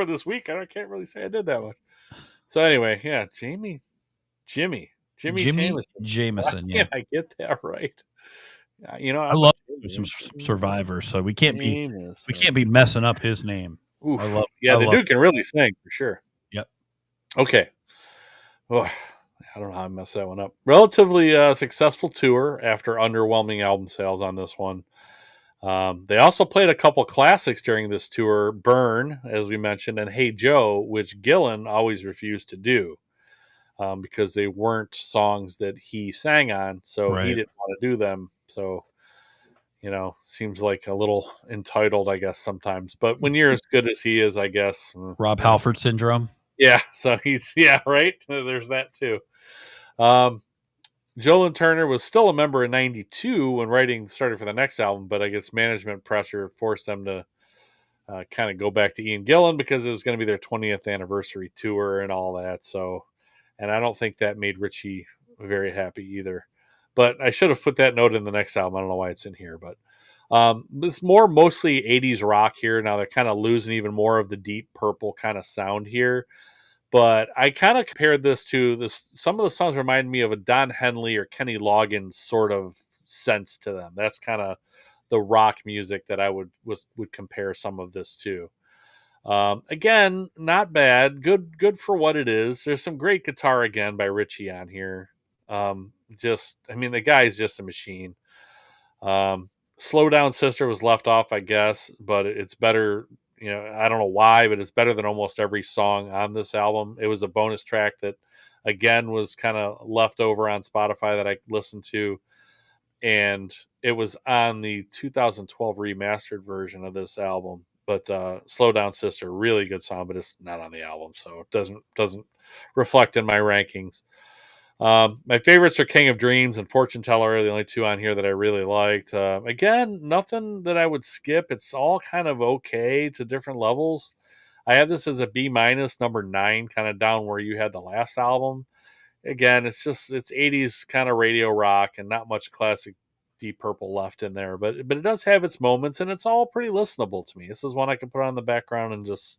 this week, I can't really say I did that much. So anyway, yeah, Jimmy Jameson. Yeah, I get that right. I love some Survivor, so we can't be messing up his name. Oof. The dude can really sing for sure. Yep. Okay. Oh, I don't know how I messed that one up. Relatively successful tour after underwhelming album sales on this one. They also played a couple classics during this tour, Burn, as we mentioned, and Hey Joe, which Gillan always refused to do because they weren't songs that he sang on, so he didn't want to do them. So, seems like a little entitled, I guess, sometimes. But when you're as good as he is, I guess. Rob Halford syndrome. Yeah, so right? There's that too. Joe Lynn Turner was still a member in 92 when writing started for the next album, but I guess management pressure forced them to kind of go back to Ian Gillan because it was going to be their 20th anniversary tour and all that. So, and I don't think that made Richie very happy either. But I should have put that note in the next album. I don't know why it's in here, but it's mostly 80s rock here. Now they're kind of losing even more of the Deep Purple kind of sound here. But I kind of compared this to this. Some of the songs remind me of a Don Henley or Kenny Loggins sort of sense to them. That's kind of the rock music that I would compare some of this to. Again, not bad. Good for what it is. There's some great guitar again by Richie on here. The guy's just a machine. Slow Down Sister was left off, I guess, but it's better. I don't know why, but it's better than almost every song on this album. It was a bonus track that, again, was kind of left over on Spotify that I listened to, and it was on the 2012 remastered version of this album. But Slow Down Sister, really good song, but it's not on the album, so it doesn't reflect in my rankings. My favorites are King of Dreams and Fortune Teller are the only two on here that I really liked. Again, nothing that I would skip. It's all kind of okay to different levels. I have this as a B minus, number 9, kind of down where you had the last album. Again, it's 80s kind of radio rock and not much classic Deep Purple left in there, but it does have its moments and it's all pretty listenable to me. This is one I can put on the background and just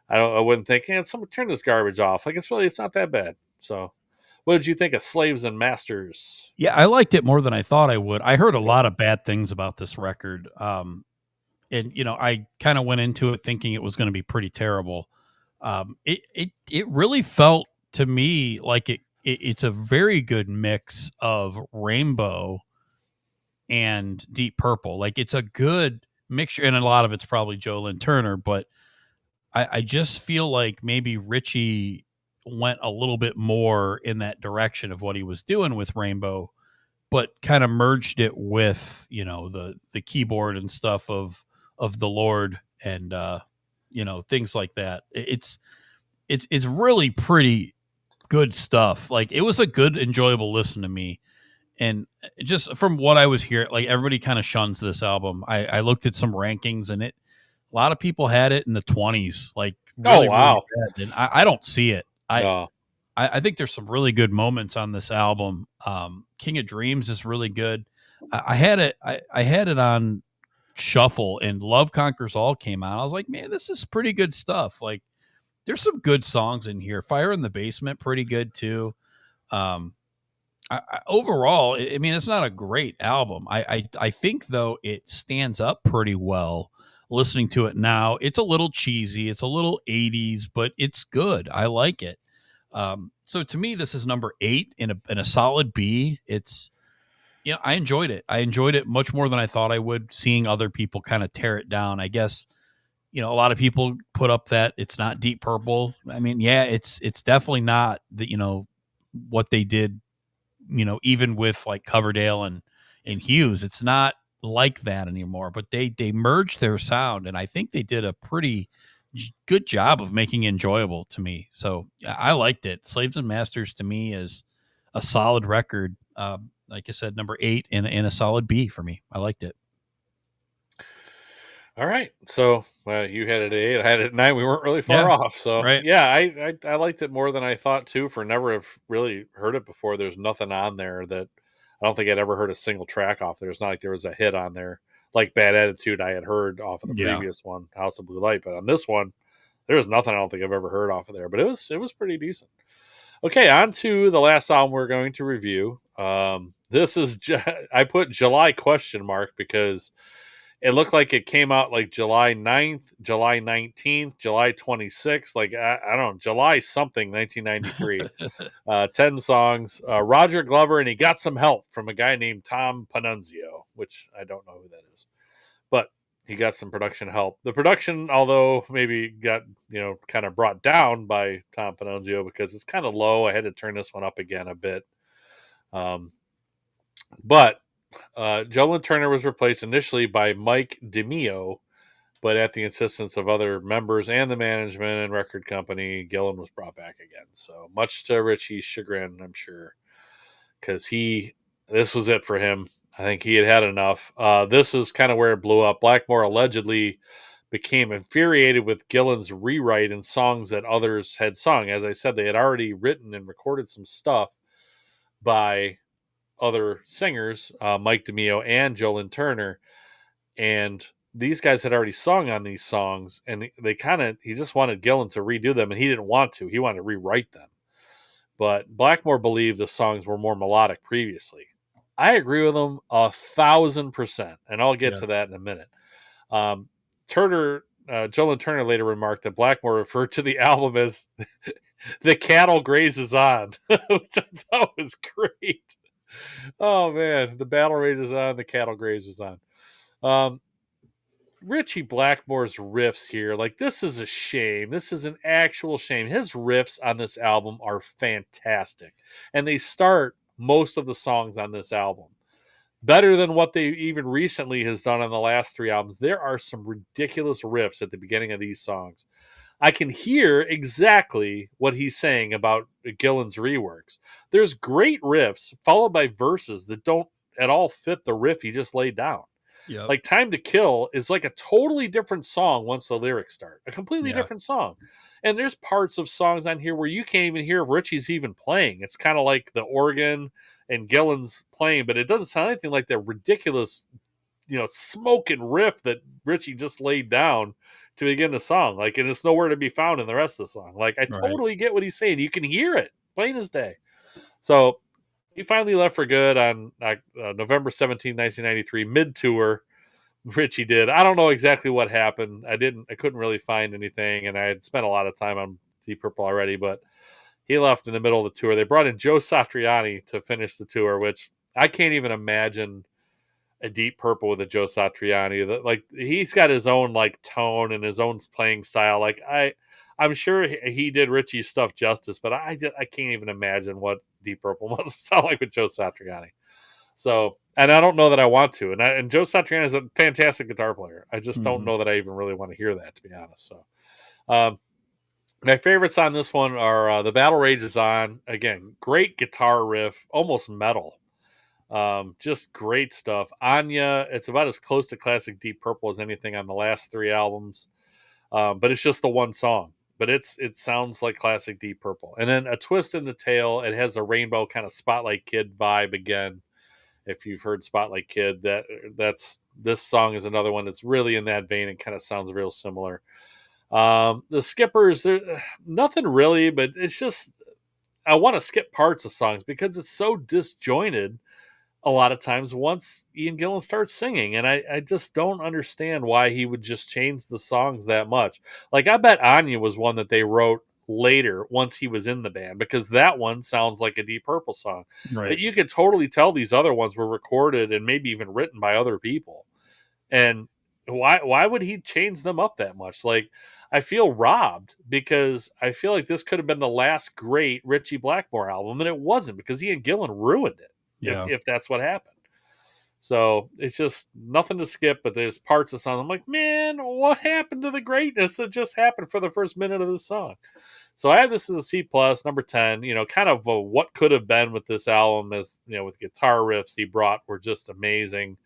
I wouldn't think, someone turn this garbage off. Like it's not that bad. So, what did you think of Slaves and Masters? Yeah, I liked it more than I thought I would. I heard a lot of bad things about this record. And I kind of went into it thinking it was going to be pretty terrible. It really felt to me like it's a very good mix of Rainbow and Deep Purple. Like it's a good mixture, and a lot of it's probably Joe Lynn Turner, but I just feel like maybe Richie went a little bit more in that direction of what he was doing with Rainbow, but kind of merged it with the keyboard and stuff of the Lord and things like that. It's really pretty good stuff. Like it was a good, enjoyable listen to me. And just from what I was hearing, like everybody kind of shuns this album. I looked at some rankings and a lot of people had it in the 20s, like really, wow. really bad. And I don't see it. No. I think there's some really good moments on this album. King of Dreams is really good. I had it on shuffle and Love Conquers All came out. I was like, man, this is pretty good stuff. Like there's some good songs in here. Fire in the Basement, pretty good too. Overall, I mean, it's not a great album. I think though it stands up pretty well. Listening to it now, it's a little cheesy. It's a little 80s, but it's good. I like it. So to me, this is number 8 in a solid B. It's, I enjoyed it. I enjoyed it much more than I thought I would, seeing other people kind of tear it down. I guess, a lot of people put up that it's not Deep Purple. I mean, yeah, it's definitely not what they did, even with like Coverdale and Hughes. It's not like that anymore, but they merged their sound, and I think they did a pretty good job of making it enjoyable to me. So I liked it. Slaves and Masters to me is a solid record. Like I said, number 8 in a solid B for me. I liked it. All right. So you had it at 8, I had it at 9. We weren't really far off. So right. Yeah, I liked it more than I thought too, for never have really heard it before. There's nothing on there that I don't think I'd ever heard a single track off there. It's not like there was a hit on there like Bad Attitude I had heard off of the previous one, House of Blue Light. But on this one, there was nothing I don't think I've ever heard off of there. But it was pretty decent. Okay, on to the last album we're going to review. This is I put July question mark because it looked like it came out like July 9th, July 19th, July 26th, like I don't know, July something, 1993. 10 songs. Roger Glover, and he got some help from a guy named Tom Panunzio, which I don't know who that is. But he got some production help. The production, although maybe got, kind of brought down by Tom Panunzio because it's kind of low. I had to turn this one up again a bit. But Joe Lynn Turner was replaced initially by Mike DeMeo, but at the insistence of other members and the management and record company, Gillan was brought back again. So much to Richie's chagrin, I'm sure, because this was it for him. I think he had enough. This is kind of where it blew up. Blackmore allegedly became infuriated with Gillan's rewrite and songs that others had sung. As I said, they had already written and recorded some stuff, by other singers, Mike DeMeo and Jolyn Turner, and these guys had already sung on these songs, and he just wanted Gillan to redo them, and he didn't want to. He wanted to rewrite them. But Blackmore believed the songs were more melodic previously. I agree with him 1,000%, and I'll get to that in a minute. Jolyn Turner later remarked that Blackmore referred to the album as "The Cattle Grazes On," which I thought was great. Oh man, the battle rages on, the cattle grazes on. Richie Blackmore's riffs here, like, this is a shame. This is an actual shame. His riffs on this album are fantastic, and they start most of the songs on this album better than what they even recently has done on the last 3 albums. There are some ridiculous riffs at the beginning of these songs. I can hear exactly what he's saying about Gillan's reworks. There's great riffs followed by verses that don't at all fit the riff he just laid down. Yeah. Like Time to Kill is like a totally different song once the lyrics start. A completely different song. And there's parts of songs on here where you can't even hear if Richie's even playing. It's kind of like the organ and Gillan's playing, but it doesn't sound anything like that ridiculous, smoking riff that Richie just laid down to begin the song. Like, and it's nowhere to be found in the rest of the song. Like, I totally get what he's saying. You can hear it plain as day. So he finally left for good on November 17, 1993, mid-tour. Richie did. I don't know exactly what happened. I couldn't really find anything, and I had spent a lot of time on Deep Purple already, but he left in the middle of the tour. They brought in Joe Satriani to finish the tour, which I can't even imagine a Deep Purple with a Joe Satriani. Like, he's got his own like tone and his own playing style. Like, I'm sure he did Richie's stuff justice, but I can't even imagine what Deep Purple must sound like with Joe Satriani. So, and I don't know that I want to. And Joe Satriani is a fantastic guitar player. I just don't know that I even really want to hear that, to be honest. So, my favorites on this one are The Battle Rages On. Again, great guitar riff, almost metal. Just great stuff. Anya, it's about as close to classic Deep Purple as anything on the last 3 albums. But it's just the one song. But it sounds like classic Deep Purple. And then A Twist in the Tail, it has a Rainbow kind of Spotlight Kid vibe again. If you've heard Spotlight Kid, this song is another one that's really in that vein and kind of sounds real similar. The skippers, there nothing really, but it's just I want to skip parts of songs because it's so disjointed a lot of times once Ian Gillan starts singing, and I just don't understand why he would just change the songs that much. Like, I bet Anya was one that they wrote later once he was in the band, because that one sounds like a Deep Purple song. Right. But you could totally tell these other ones were recorded and maybe even written by other people. And why would he change them up that much? Like, I feel robbed because I feel like this could have been the last great Richie Blackmore album, and it wasn't, because Ian Gillan ruined it. Yeah. If that's what happened. So it's just nothing to skip, but there's parts of the song I'm like, man, what happened to the greatness that just happened for the first minute of the song? So I have this as a C+, number 10, kind of what could have been with this album, as, with guitar riffs he brought were just amazing.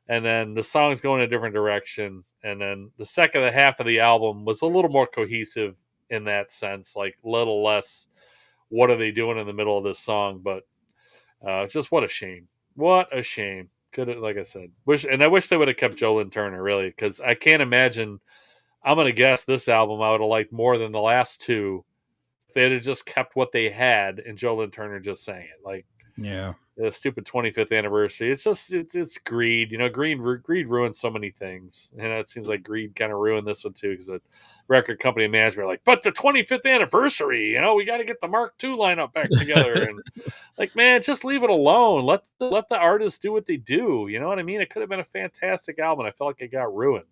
And then the songs go in a different direction. And then the second half of the album was a little more cohesive in that sense, like a little less, what are they doing in the middle of this song? But it's just, what a shame. What a shame. Could have, like I said, I wish they would have kept Jolyn Turner, really, because I can't imagine. I'm going to guess this album I would have liked more than the last 2 if they had just kept what they had and Jolyn Turner just sang it. Like, Yeah. the stupid 25th anniversary. It's just, it's greed. Greed ruins so many things. And it seems like greed kind of ruined this one too, because the record company management are like, but the 25th anniversary, we got to get the Mark II lineup back together. And like, man, just leave it alone. Let the artists do what they do. You know what I mean? It could have been a fantastic album. I felt like it got ruined.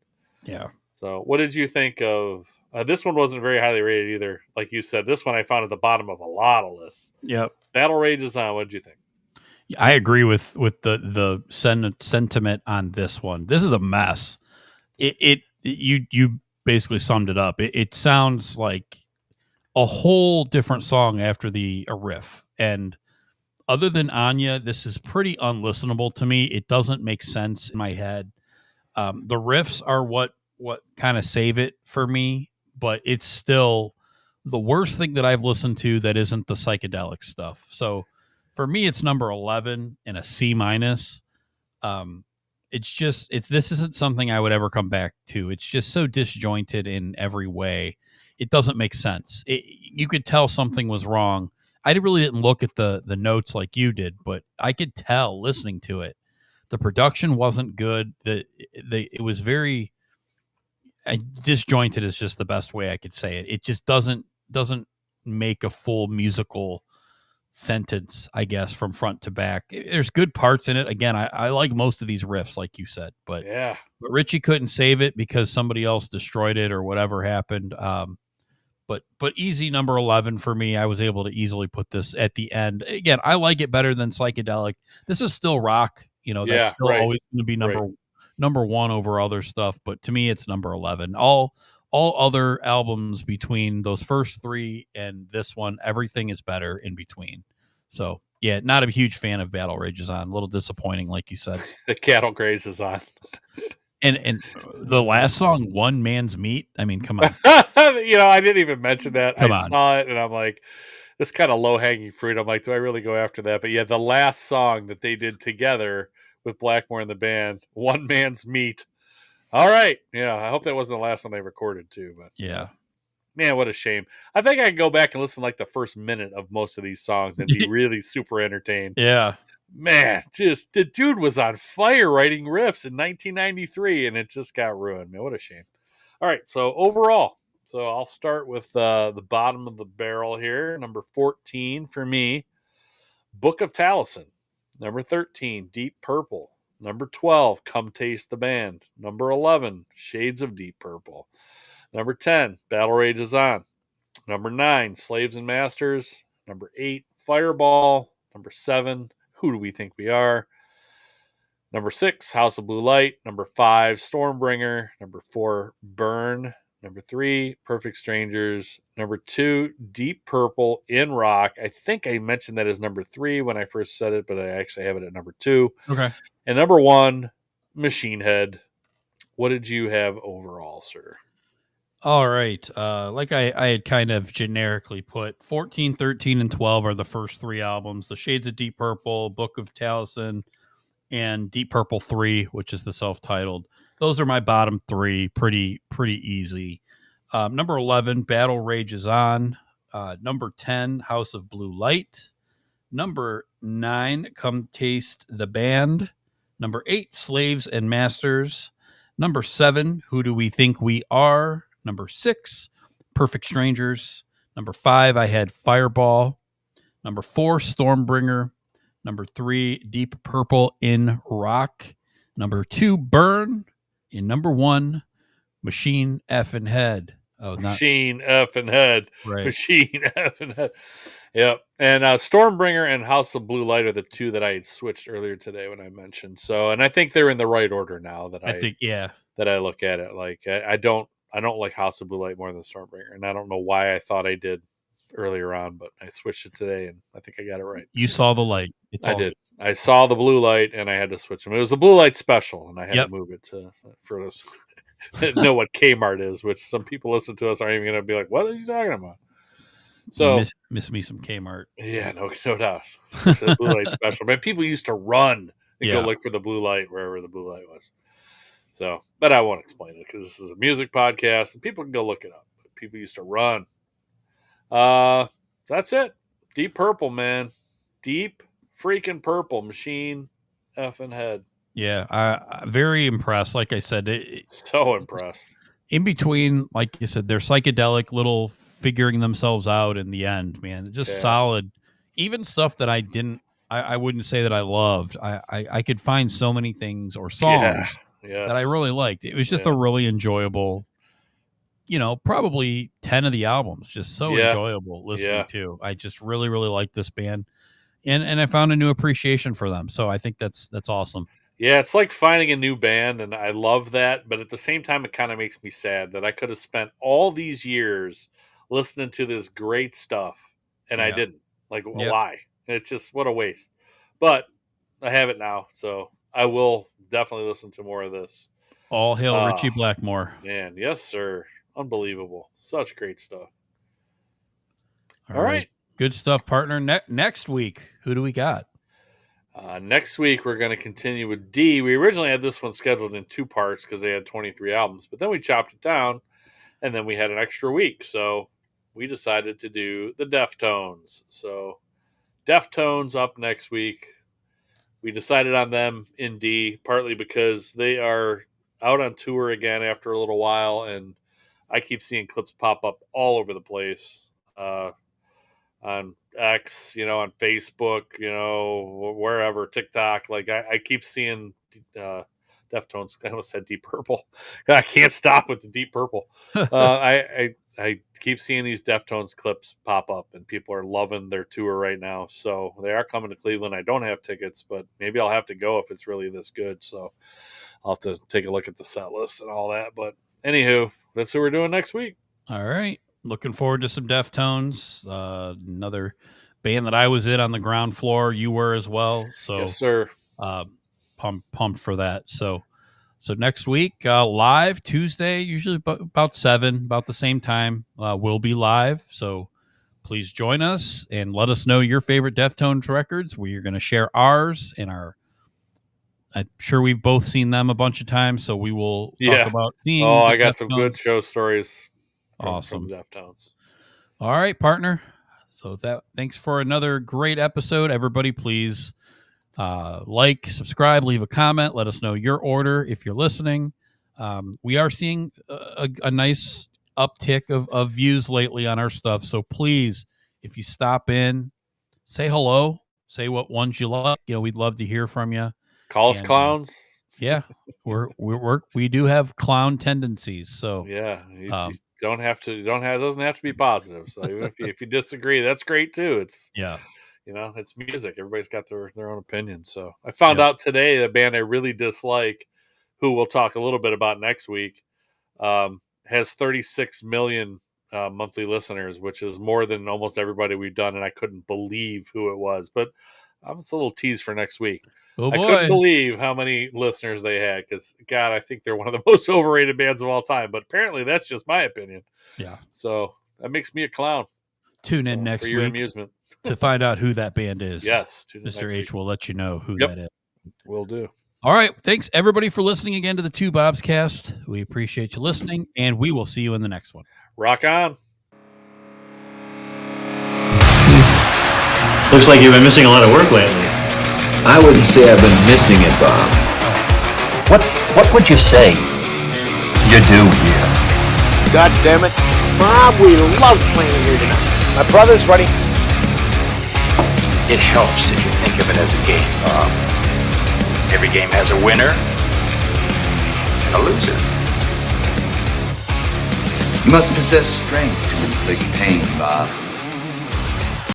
Yeah. So what did you think of this one? Wasn't very highly rated either. Like you said, this one I found at the bottom of a lot of lists. Yep. Battle Rages On. What did you think? I agree with the sentiment on this one. This is a mess. You basically summed it up. It sounds like a whole different song after a riff. And other than Anya, this is pretty unlistenable to me. It doesn't make sense in my head. The riffs are what kind of save it for me, but it's still the worst thing that I've listened to that isn't the psychedelic stuff. So For me, it's number 11 and a C minus. This isn't something I would ever come back to. It's just so disjointed in every way. It doesn't make sense. You could tell something was wrong. I really didn't look at the notes like you did, but I could tell listening to it. The production wasn't good. It was very disjointed is just the best way I could say it. It just doesn't make a full musical sentence, I guess, from front to back. There's good parts in it. Again, I like most of these riffs, like you said, but Richie couldn't save it because somebody else destroyed it or whatever happened. But easy number 11 for me. I was able to easily put this at the end. Again, I like it better than Psychedelic. This is still rock. That's still always going to be number one over other stuff. But to me, it's number 11. All other albums between those first three and this one, everything is better in between. So yeah, not a huge fan of Battle Rages On. A little disappointing, like you said. The Cattle Grazes On. And the last song, One Man's Meat. I mean, come on. I didn't even mention that. I saw it and I'm like, this kind of low hanging fruit. I'm like, do I really go after that? But yeah, the last song that they did together with Blackmore and the band, One Man's Meat. All right. Yeah, I hope that wasn't the last one they recorded too. But yeah, man, what a shame. I think I can go back and listen to like the first minute of most of these songs and be really super entertained. Yeah. Man, just the dude was on fire writing riffs in 1993 and it just got ruined. Man, what a shame. All right, so overall, I'll start with the bottom of the barrel here. Number 14 for me, Book of Taliesin. Number 13, Deep Purple. Number 12, Come Taste the Band. Number 11, Shades of Deep Purple. Number 10, Battle Rages On. Number 9, Slaves and Masters. Number 8, Fireball. Number 7, Who Do We Think We Are? Number 6, House of Blue Light. Number 5, Stormbringer. Number 4, Burn. Number 3, Perfect Strangers. Number 2, Deep Purple in Rock. I think I mentioned that as number 3 when I first said it, but I actually have it at number 2. Okay. And number 1, Machine Head. What did you have overall, sir? All right. Like I had kind of generically put 14, 13, and 12 are the first 3 albums. The Shades of Deep Purple, Book of Taliesin, and Deep Purple 3, which is the self-titled. Those are my bottom 3. Pretty easy. Number 11, Battle Rages On. Number 10, House of Blue Light. Number 9, Come Taste the Band. Number 8, Slaves and Masters. Number 7, Who Do We Think We Are? Number 6, Perfect Strangers. Number 5, I had Fireball. Number 4, Stormbringer. Number 3, Deep Purple in Rock. Number 2, Burn. And number 1, Machine Effin' Head. Machine Effin' Head. Right. Machine Effin' Head. Yep. And Stormbringer and House of Blue Light are the 2 that I had switched earlier today when I mentioned. So, and I think they're in the right order now that I think, that I look at it. Like I don't like House of Blue Light more than Stormbringer, and I don't know why I thought I did earlier on, but I switched it today, and I think I got it right. You saw the light. I did. I saw the blue light, and I had to switch them. It was a blue light special, and I had to move it for those know what Kmart is, which some people listen to us aren't even going to be like, "What are you talking about?" So miss me some Kmart. Yeah, no doubt. The blue light special, man. People used to run and go look for the blue light wherever the blue light was. So, but I won't explain it because this is a music podcast and people can go look it up. But people used to run. That's it. Deep Purple, man. Deep freaking Purple. Machine effing Head. Yeah, I'm very impressed. Like I said, so impressed. In between, like you said, they're psychedelic little figuring themselves out in the end, man. Just solid. Even stuff that I wouldn't say that I loved. I could find so many things or songs that I really liked. It was just a really enjoyable, probably 10 of the albums. Just so enjoyable listening to. I just really, really like this band. And I found a new appreciation for them. So I think that's awesome. Yeah, it's like finding a new band, and I love that. But at the same time, it kind of makes me sad that I could have spent all these years listening to this great stuff, and I didn't. Like, why? It's just, what a waste. But I have it now, so I will definitely listen to more of this. All hail Richie Blackmore. Man, yes, sir. Unbelievable. Such great stuff. All right. Good stuff, partner. Next week, who do we got? Next week, we're going to continue with D. We originally had this one scheduled in 2 parts because they had 23 albums, but then we chopped it down, and then we had an extra week. So we decided to do the Deftones. So Deftones up next week. We decided on them in D, partly because they are out on tour again after a little while, and I keep seeing clips pop up all over the place. On X, on Facebook, wherever, TikTok. Like I keep seeing Deftones. I almost said Deep Purple. I can't stop with the Deep Purple. I keep seeing these Deftones clips pop up, and people are loving their tour right now. So they are coming to Cleveland. I don't have tickets, but maybe I'll have to go if it's really this good. So I'll have to take a look at the set list and all that. But anywho, that's what we're doing next week. All right. Looking forward to some Deftones. Another band that I was in on the ground floor. You were as well. So yes, sir. Pumped for that. So next week, live Tuesday, usually about 7, about the same time, we'll be live. So please join us and let us know your favorite Deftones records. We are going to share ours and I'm sure we've both seen them a bunch of times. So we will talk about seeing. Oh, I got some good show stories. Awesome. From Deftones. All right, partner. So thanks for another great episode. Everybody, please like, subscribe, leave a comment. Let us know your order if you're listening. We are seeing a nice uptick of views lately on our stuff. So please, if you stop in, say hello, say what ones you like. We'd love to hear from you. Call us clowns. Yeah, we do have clown tendencies. So yeah, you don't have to. It doesn't have to be positive. So even if you disagree, that's great too. It's it's music. Everybody's got their own opinion. So I found out today the band I really dislike, who we'll talk a little bit about next week, has 36 million monthly listeners, which is more than almost everybody we've done, and I couldn't believe who it was. But it's a little tease for next week. Oh boy. I couldn't believe how many listeners they had because, God, I think they're one of the most overrated bands of all time. But apparently that's just my opinion. Yeah. So that makes me a clown. Tune in next for your week amusement to find out who that band is. Yes. Mr. H will let you know who that is. Will do. All right. Thanks, everybody, for listening again to the TwoBobsCast. We appreciate you listening, and we will see you in the next one. Rock on. Looks like you've been missing a lot of work lately. I wouldn't say I've been missing it, Bob. What would you say you do here? God damn it. Bob, we love playing here tonight. My brother's ready. It helps if you think of it as a game, Bob. Every game has a winner and a loser. You must possess strength to inflict pain, Bob.